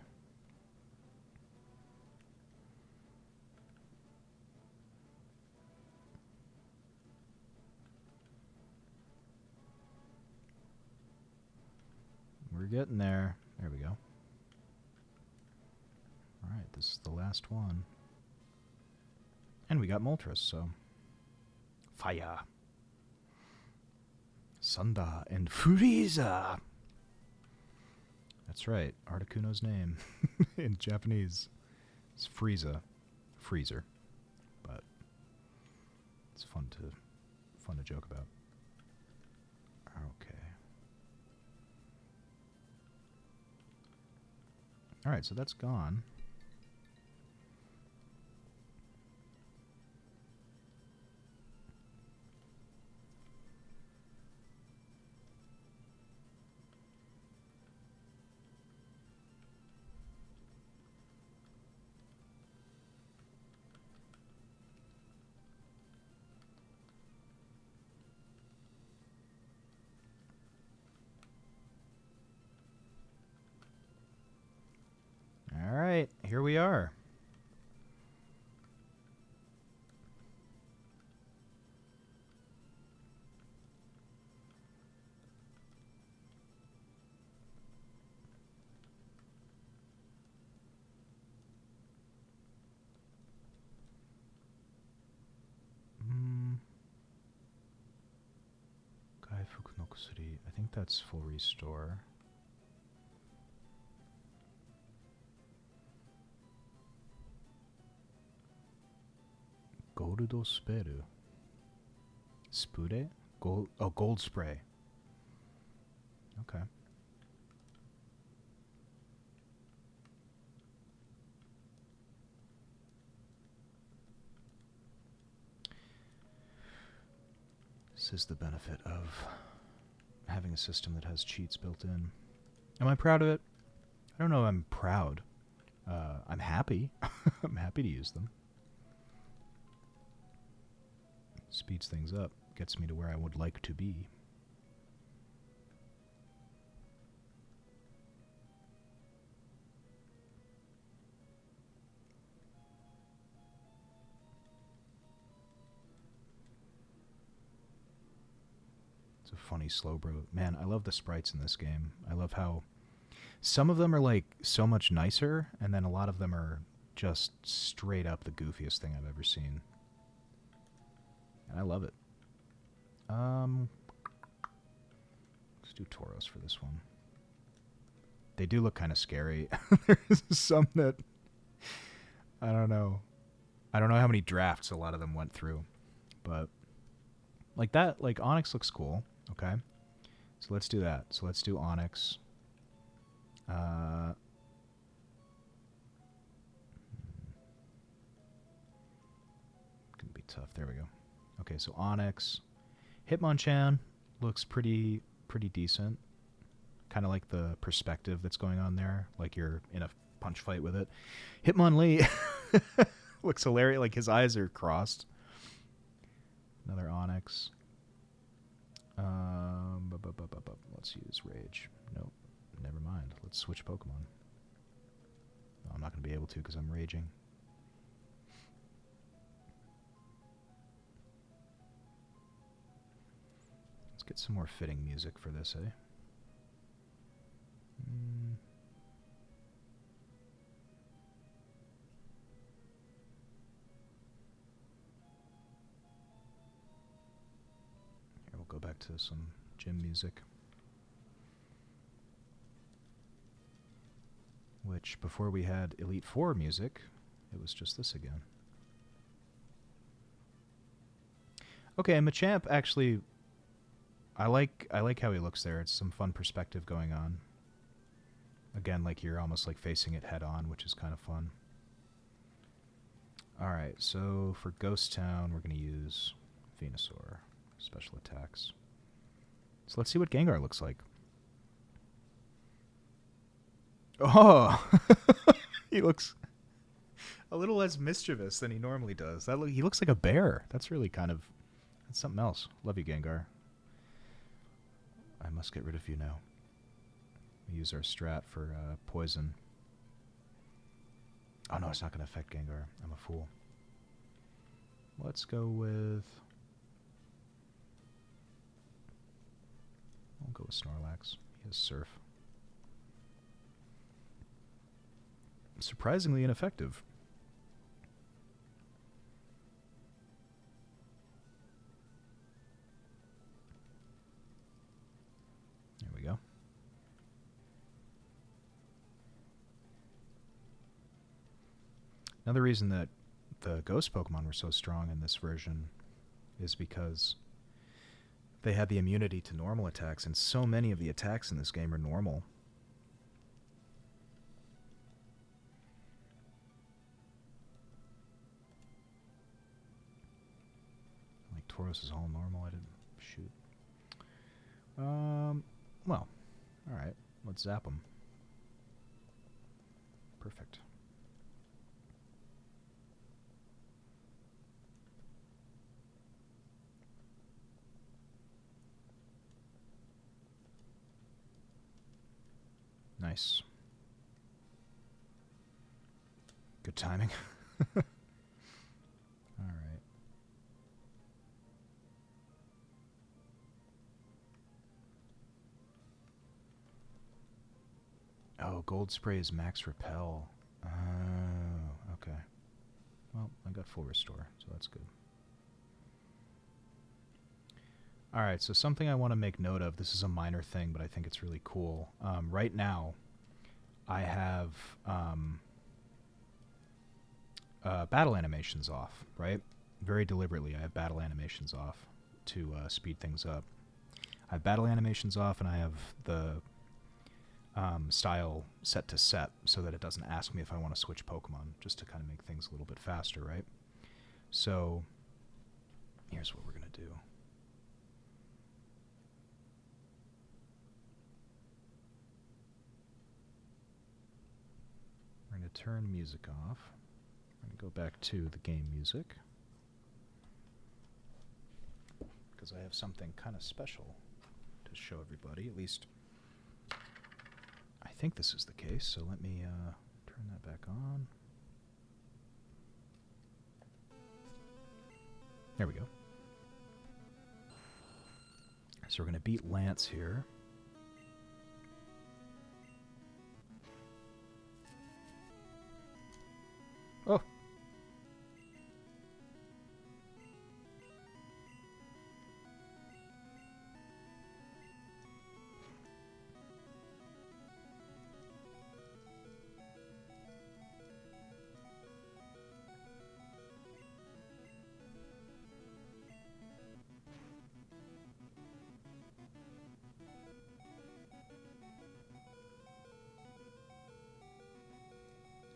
We're getting there. There we go. Alright, this is the last one. And we got Moltres, so... Fire! Sunda and Frieza! That's right, Articuno's name in Japanese is Frieza. Freezer. But it's fun to joke about. Okay. Alright, so that's gone. Alright, here we are. Kaifuku no Kusuri. I think that's full restore. Goldo Speru. Spude? Gold, oh, gold spray. Okay. This is the benefit of having a system that has cheats built in. Am I proud of it? I don't know if I'm proud. I'm happy. I'm happy to use them. Speeds things up. Gets me to where I would like to be. It's a funny Slowbro. Man, I love the sprites in this game. I love how some of them are like so much nicer, and then a lot of them are just straight up the goofiest thing I've ever seen. And I love it. Let's do Tauros for this one. They do look kind of scary. There's some that I don't know. I don't know how many drafts a lot of them went through, but like that, like Onyx looks cool. Okay, so let's do that. So let's do Onyx. Gonna be tough. There we go. Okay, so Onyx. Hitmonchan looks pretty decent. Kind of like the perspective that's going on there, like you're in a punch fight with it. Hitmonlee looks hilarious, like his eyes are crossed. Another Onyx. Let's use Rage. Nope, never mind. Let's switch Pokemon. No, I'm not going to be able to because I'm raging. Let's get some more fitting music for this, eh? Here, we'll go back to some gym music. Which, before we had Elite Four music, it was just this again. Okay, Machamp actually... I like how he looks there. It's some fun perspective going on. Again, like you're almost like facing it head on, which is kind of fun. Alright, so for Ghost Town, we're going to use Venusaur. Special attacks. So let's see what Gengar looks like. Oh! He looks a little less mischievous than he normally does. He looks like a bear. That's really kind of... That's something else. Love you, Gengar. I must get rid of you now. We use our strat for poison. Oh no, it's not going to affect Gengar. I'm a fool. Let's go with... We'll go with Snorlax. He has Surf. Surprisingly ineffective. There we go. Another reason that the ghost Pokemon were so strong in this version is because they had the immunity to normal attacks, and so many of the attacks in this game are normal. Like Tauros is all normal. I didn't shoot. Well, all right. Let's zap them. Perfect. Nice. Good timing. All right. Oh, Gold Spray is max repel. Oh, okay. Well, I got full restore, so that's good. Alright, so something I want to make note of. This is a minor thing, but I think it's really cool. Right now, I have battle animations off, right? Very deliberately, I have battle animations off to speed things up. I have battle animations off, and I have the style set to set so that it doesn't ask me if I want to switch Pokemon, just to kind of make things a little bit faster, right? So, here's what we're going to do. We're going to turn music off. We're going to go back to the game music, because I have something kind of special to show everybody. At least, I think this is the case, so let me turn that back on. There we go. So we're going to beat Lance here. Oh!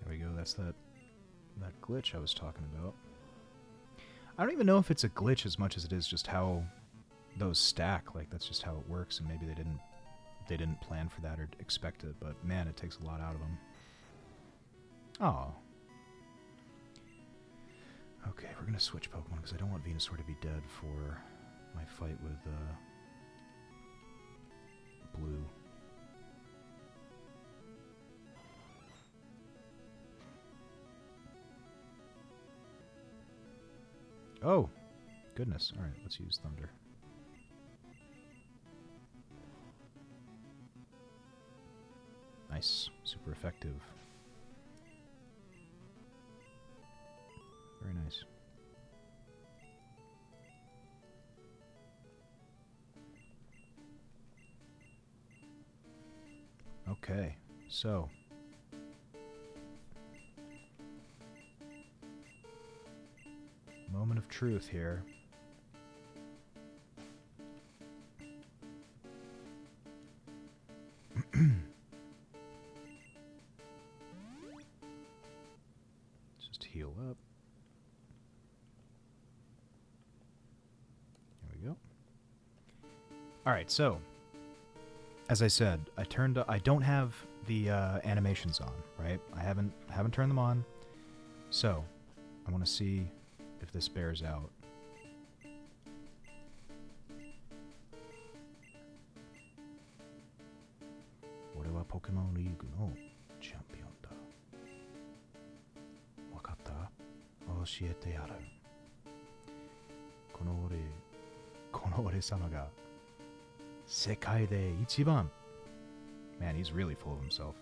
There we go, that's that glitch I was talking about. I don't even know if it's a glitch as much as it is just how those stack. Like, that's just how it works, and maybe they didn't plan for that or expect it, but man, it takes a lot out of them. Oh. Okay, we're gonna switch Pokemon because I don't want Venusaur to be dead for my fight with Blue. Oh, goodness. All right, let's use Thunder. Nice. Super effective. Very nice. Okay, so... moment of truth here. Just heal up. we go. Alright, so, as I said, I don't have the animations on, right? I haven't turned them on. So, I want to see if this bears out. Orewa Pokemon League no champion da. Wakatta? Oshiete yaru. Kono ore-sama ga sekai de ichiban. Man, he's really full of himself.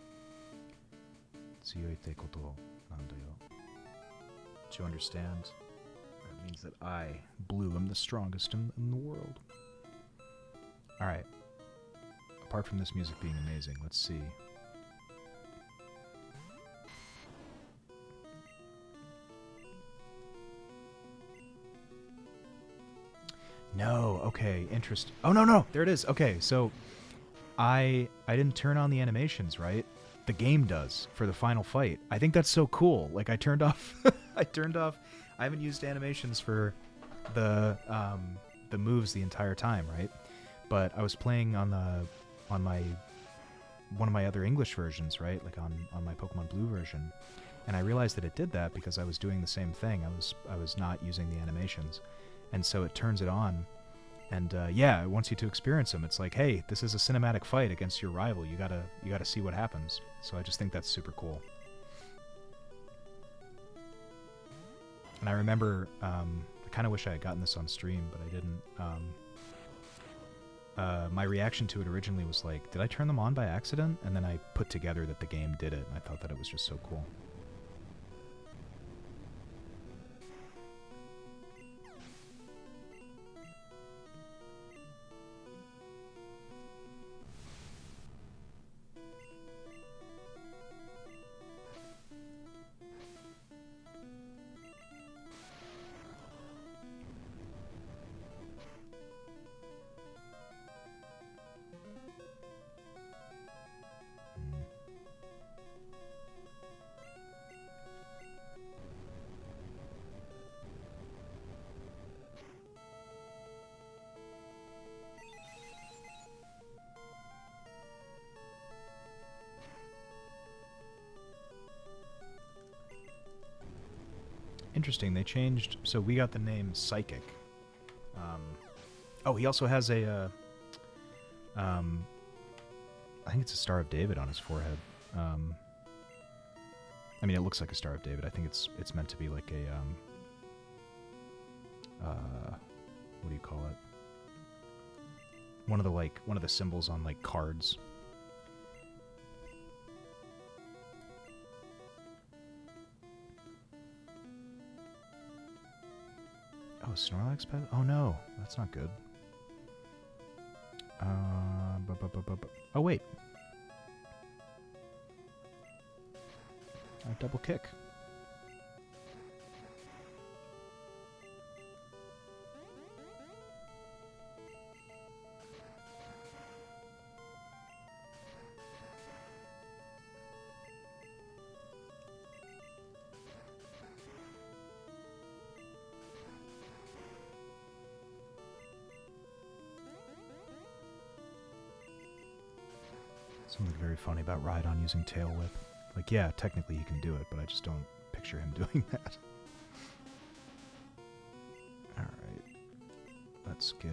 Tsuyoi te koto nanda yo. Do you understand? That means that I, Blue, am the strongest in the world. Alright. Apart from this music being amazing, let's see. No, okay, interesting. Oh, no, there it is. Okay, so I didn't turn on the animations, right? The game does for the final fight. I think that's so cool. Like, I turned off I haven't used animations for the moves the entire time, right? But I was playing on my one of my other English versions, right? Like on my Pokemon Blue version. And I realized that it did that because I was doing the same thing. I was not using the animations. And so it turns it on. And yeah, it wants you to experience them. It's like, hey, this is a cinematic fight against your rival. You gotta see what happens. So I just think that's super cool. And I remember, I kind of wish I had gotten this on stream, but I didn't. My reaction to it originally was like, did I turn them on by accident? And then I put together that the game did it, and I thought that it was just so cool. Interesting, they changed, so we got the name Psychic. Oh, he also has a, I think it's a Star of David on his forehead. I mean, it looks like a Star of David. I think it's meant to be like a, what do you call it? One of the symbols on, like, cards. Oh, Snorlax pet? Oh no, that's not good. Oh wait. Double kick. Something very funny about Rhydon using Tail Whip. Like, yeah, technically he can do it, but I just don't picture him doing that. Alright. Let's get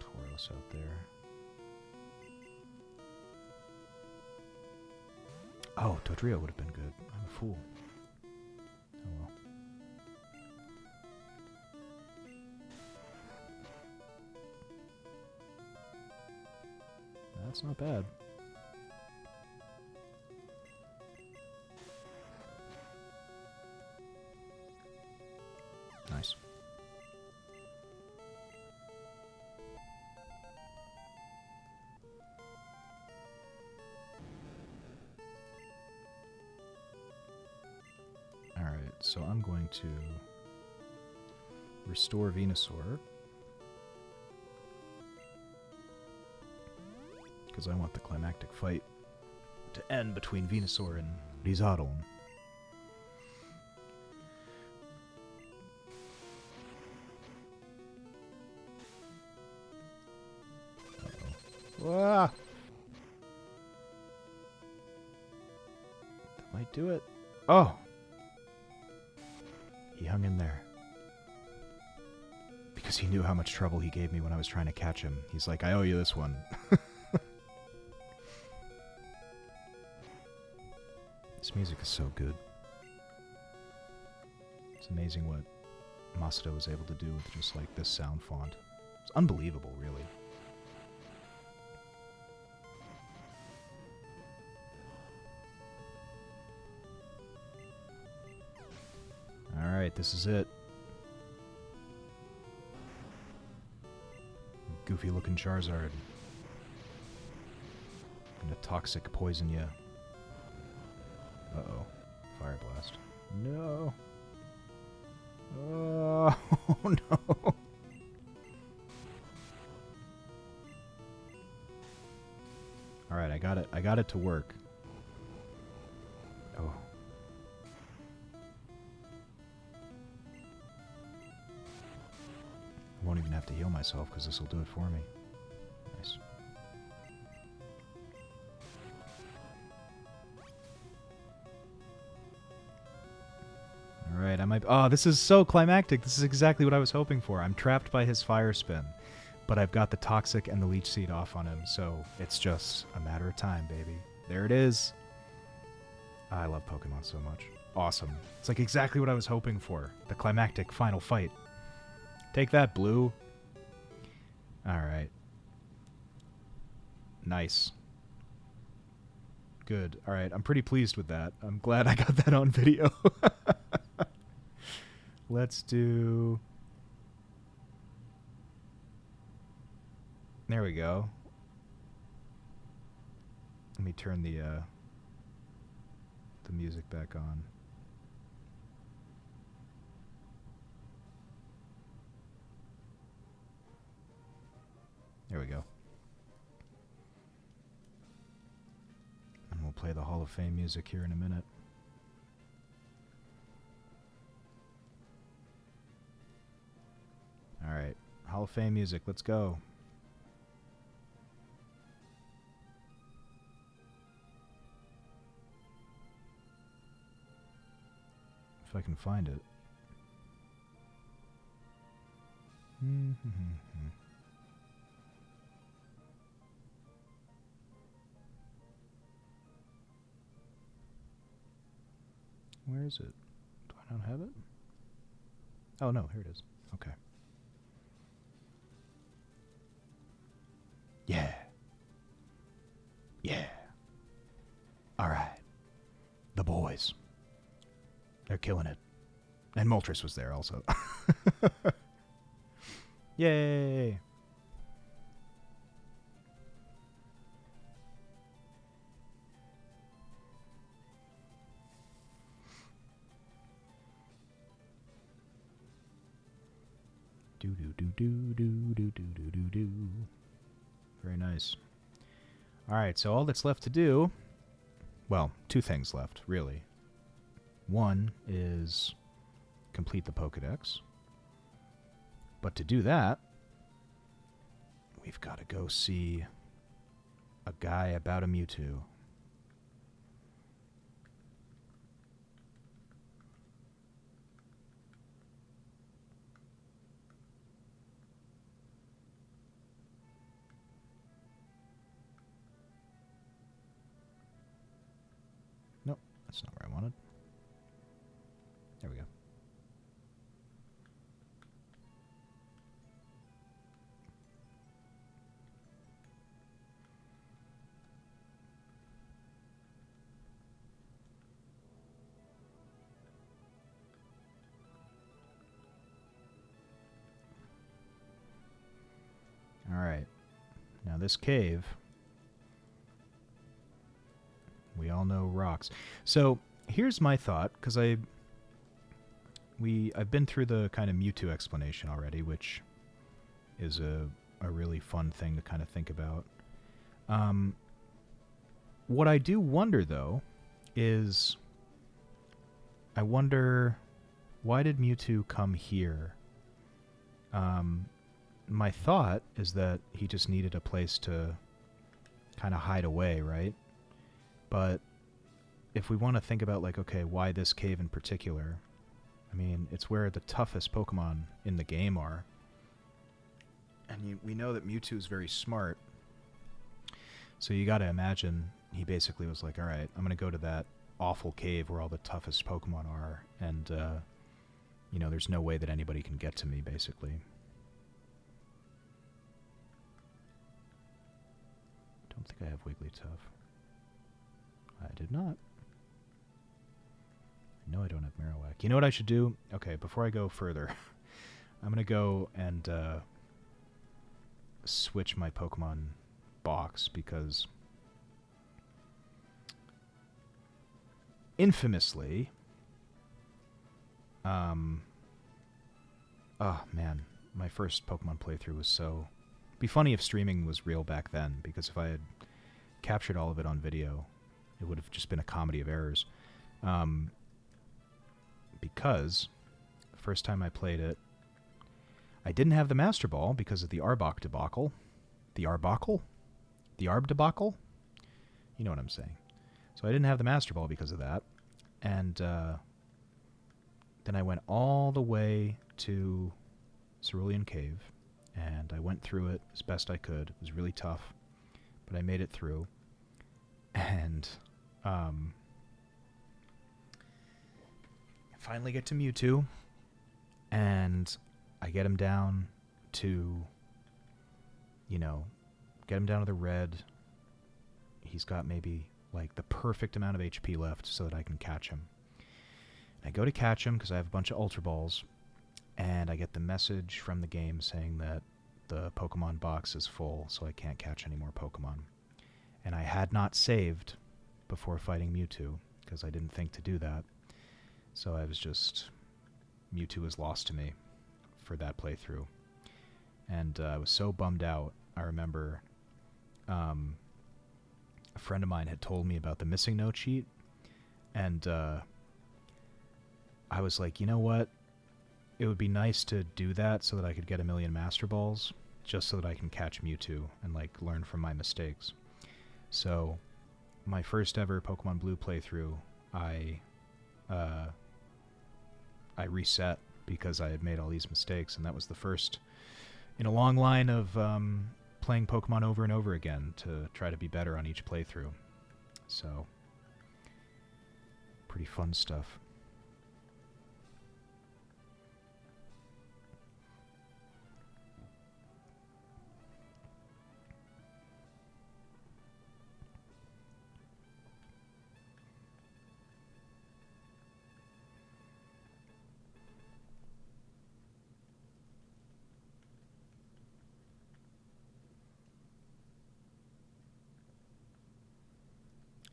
Tauros out there. Oh, Dodrio would have been good. I'm a fool. Oh well. That's not bad. Nice. Alright, so I'm going to restore Venusaur. Because I want the climactic fight to end between Venusaur and Lizardon. Ah! That might do it. Oh! He hung in there. Because he knew how much trouble he gave me when I was trying to catch him. He's like, I owe you this one. This music is so good. It's amazing what Masuda was able to do with just like this sound font. It's unbelievable, really. Alright, this is it. Goofy looking Charizard. Gonna toxic poison you. Uh-oh. Fire Blast. No. Oh, no. Alright, I got it. I got it to work. Oh. I won't even have to heal myself because this will do it for me. Nice. Alright, I might... Oh, this is so climactic. This is exactly what I was hoping for. I'm trapped by his Fire Spin, but I've got the Toxic and the Leech Seed off on him, so it's just a matter of time, baby. There it is. I love Pokemon so much. Awesome. It's like exactly what I was hoping for. The climactic final fight. Take that, Blue. Alright. Nice. Good. Alright, I'm pretty pleased with that. I'm glad I got that on video. Let's do... There we go. Let me turn the music back on. There we go. And we'll play the Hall of Fame music here in a minute. Alright, Hall of Fame music, let's go. If I can find it. Where is it? Do I not have it? Oh no, here it is. Okay. Yeah. Yeah. Alright. The boys. They're killing it. And Moltres was there also. Yay! Do do do do do do do do do do. Very nice. Alright, so all that's left to do... Well, two things left, really. One is complete the Pokédex. But to do that, we've got to go see a guy about a Mewtwo. Nope, that's not where I wanted. There we go. Alright. Now this cave, we all know rocks. So here's my thought, because I've been through the kind of Mewtwo explanation already, which is a really fun thing to kind of think about. What I do wonder, though, is I wonder, why did Mewtwo come here? My thought is that he just needed a place to kind of hide away, right? But if we want to think about, like, okay, why this cave in particular? I mean, it's where the toughest Pokemon in the game are. And we know that Mewtwo is very smart. So you gotta imagine he basically was like, alright, I'm gonna go to that awful cave where all the toughest Pokemon are, and, you know, there's no way that anybody can get to me, basically. Don't think I have Wigglytuff. I did not. I know I don't have Marowak. You know what I should do? Okay, before I go further, I'm gonna go and, switch my Pokemon box, because infamously, oh man, my first Pokemon playthrough was so... It'd be funny if streaming was real back then, because if I had captured all of it on video, it would have just been a comedy of errors. Because the first time I played it, I didn't have the Master Ball because of the Arbok debacle. The Arbuckle? The Arb debacle? You know what I'm saying. So I didn't have the Master Ball because of that. And then I went all the way to Cerulean Cave, and I went through it as best I could. It was really tough, but I made it through. And I finally get to Mewtwo, and I get him down to, you know, get him down to the red. He's got maybe, like, the perfect amount of HP left so that I can catch him. I go to catch him because I have a bunch of Ultra Balls, and I get the message from the game saying that the Pokemon box is full, so I can't catch any more Pokemon. And I had not saved before fighting Mewtwo, because I didn't think to do that. So I was just... Mewtwo was lost to me for that playthrough. And I was so bummed out. I remember a friend of mine had told me about the missing no cheat, and I was like, you know what? It would be nice to do that so that I could get 1,000,000 Master Balls, just so that I can catch Mewtwo and, like, learn from my mistakes. So, my first ever Pokemon Blue playthrough, I reset because I had made all these mistakes, and that was the first in a long line of playing Pokemon over and over again to try to be better on each playthrough. So, pretty fun stuff.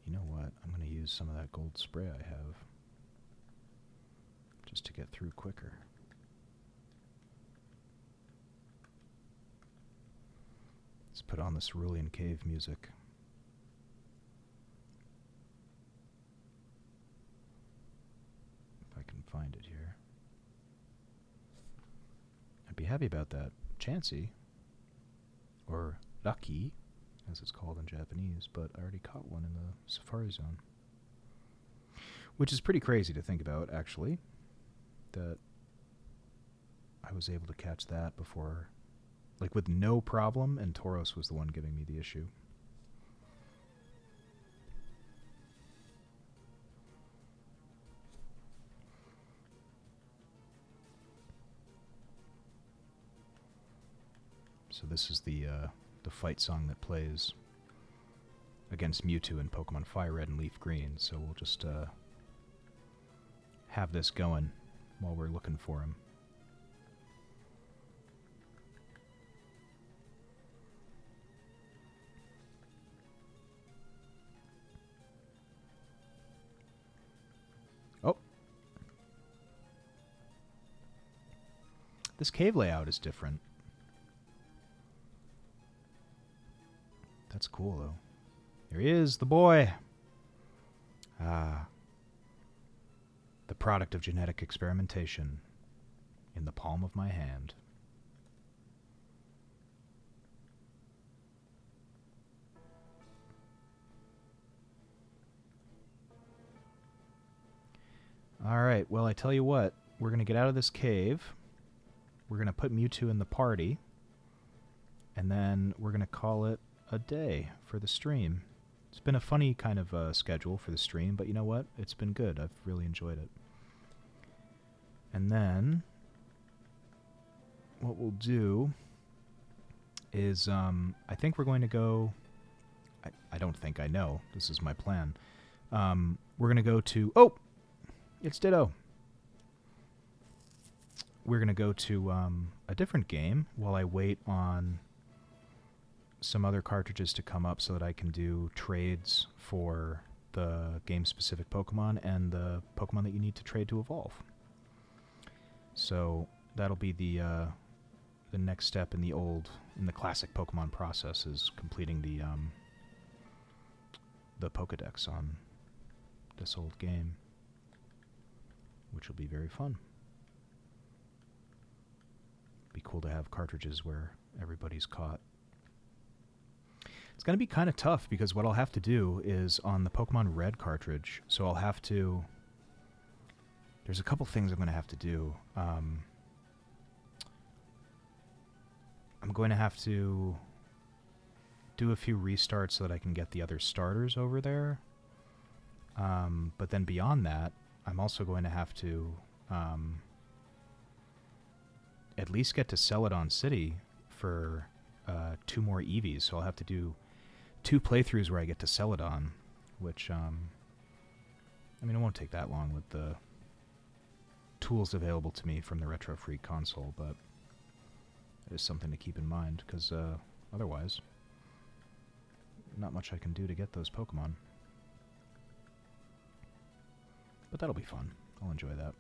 You know what? I'm going to use some of that gold spray I have just to get through quicker. Let's put on the Cerulean Cave music. If I can find it here. I'd be happy about that. Chansey, or Lucky, as it's called in Japanese, but I already caught one in the Safari Zone. Which is pretty crazy to think about, actually, that I was able to catch that before, like, with no problem, and Tauros was the one giving me the issue. So this is the fight song that plays against Mewtwo in Pokemon Fire Red and Leaf Green, so we'll just have this going while we're looking for him. Oh! This cave layout is different. That's cool, though. There he is, the boy! Ah. The product of genetic experimentation in the palm of my hand. Alright, well, I tell you what. We're going to get out of this cave. We're going to put Mewtwo in the party. And then we're going to call it a day for the stream. It's been a funny kind of schedule for the stream, but you know what? It's been good. I've really enjoyed it. And then what we'll do is I think we're going to go... I don't think I know. This is my plan. We're going to go to... Oh! It's Ditto. We're going to go to a different game while I wait on some other cartridges to come up so that I can do trades for the game-specific Pokemon and the Pokemon that you need to trade to evolve. So that'll be the next step in the classic Pokemon process, is completing the Pokedex on this old game, which will be very fun. Be cool to have cartridges where everybody's caught. It's going to be kind of tough because what I'll have to do is on the Pokemon Red cartridge, so I'll have to... There's a couple things I'm going to have to do. I'm going to have to do a few restarts so that I can get the other starters over there. But then beyond that, I'm also going to have to at least get to Celadon City for 2 more Eevees. So I'll have to do 2 playthroughs where I get to Celadon, which, I mean, it won't take that long with the tools available to me from the Retro Freak console, but it is something to keep in mind, because otherwise, not much I can do to get those Pokemon. But that'll be fun. I'll enjoy that.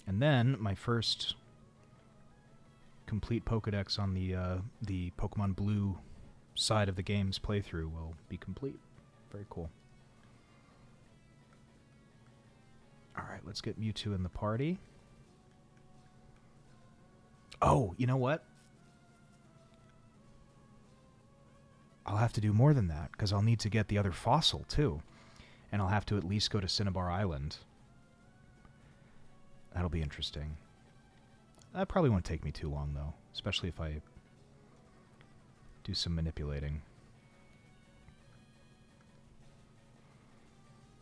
And then my first complete Pokedex on the Pokemon Blue side of the game's playthrough will be complete. Very cool. Alright, let's get Mewtwo in the party. Oh, you know what? I'll have to do more than that, because I'll need to get the other fossil, too. And I'll have to at least go to Cinnabar Island. That'll be interesting. That probably won't take me too long, though. Especially if I do some manipulating.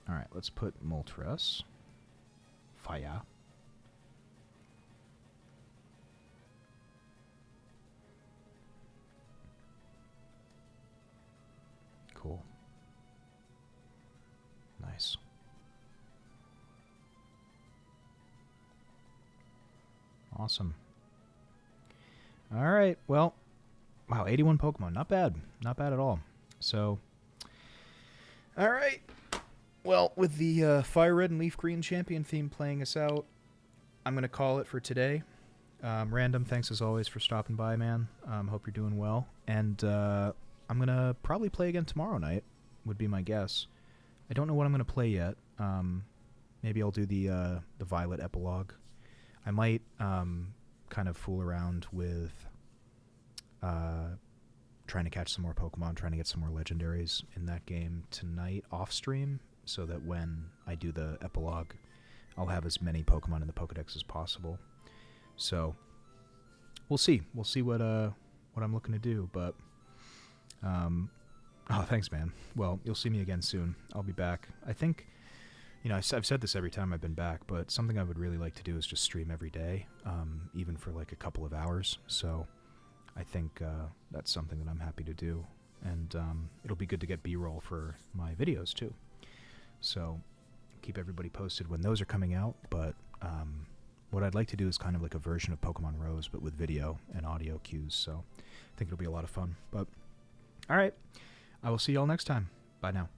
Alright, let's put Moltres. Fire. Cool. Nice. Awesome. Alright, well, wow, 81 Pokemon. Not bad. Not bad at all. So, alright. Well, with the Fire Red and Leaf Green champion theme playing us out, I'm going to call it for today. Random, thanks as always for stopping by, man. Hope you're doing well. And I'm going to probably play again tomorrow night, would be my guess. I don't know what I'm going to play yet. Maybe I'll do the Violet epilogue. I might kind of fool around with trying to catch some more Pokemon, trying to get some more legendaries in that game tonight off stream, so that when I do the epilogue, I'll have as many Pokemon in the Pokedex as possible. So we'll see. We'll see what I'm looking to do. But oh, thanks, man. Well, you'll see me again soon. I'll be back. I think, you know, I've said this every time I've been back, but something I would really like to do is just stream every day, even for like a couple of hours. So I think that's something that I'm happy to do. And it'll be good to get B-roll for my videos, too. So keep everybody posted when those are coming out. But what I'd like to do is kind of like a version of Pokemon Rose, but with video and audio cues. So I think it'll be a lot of fun. But all right, I will see y'all next time. Bye now.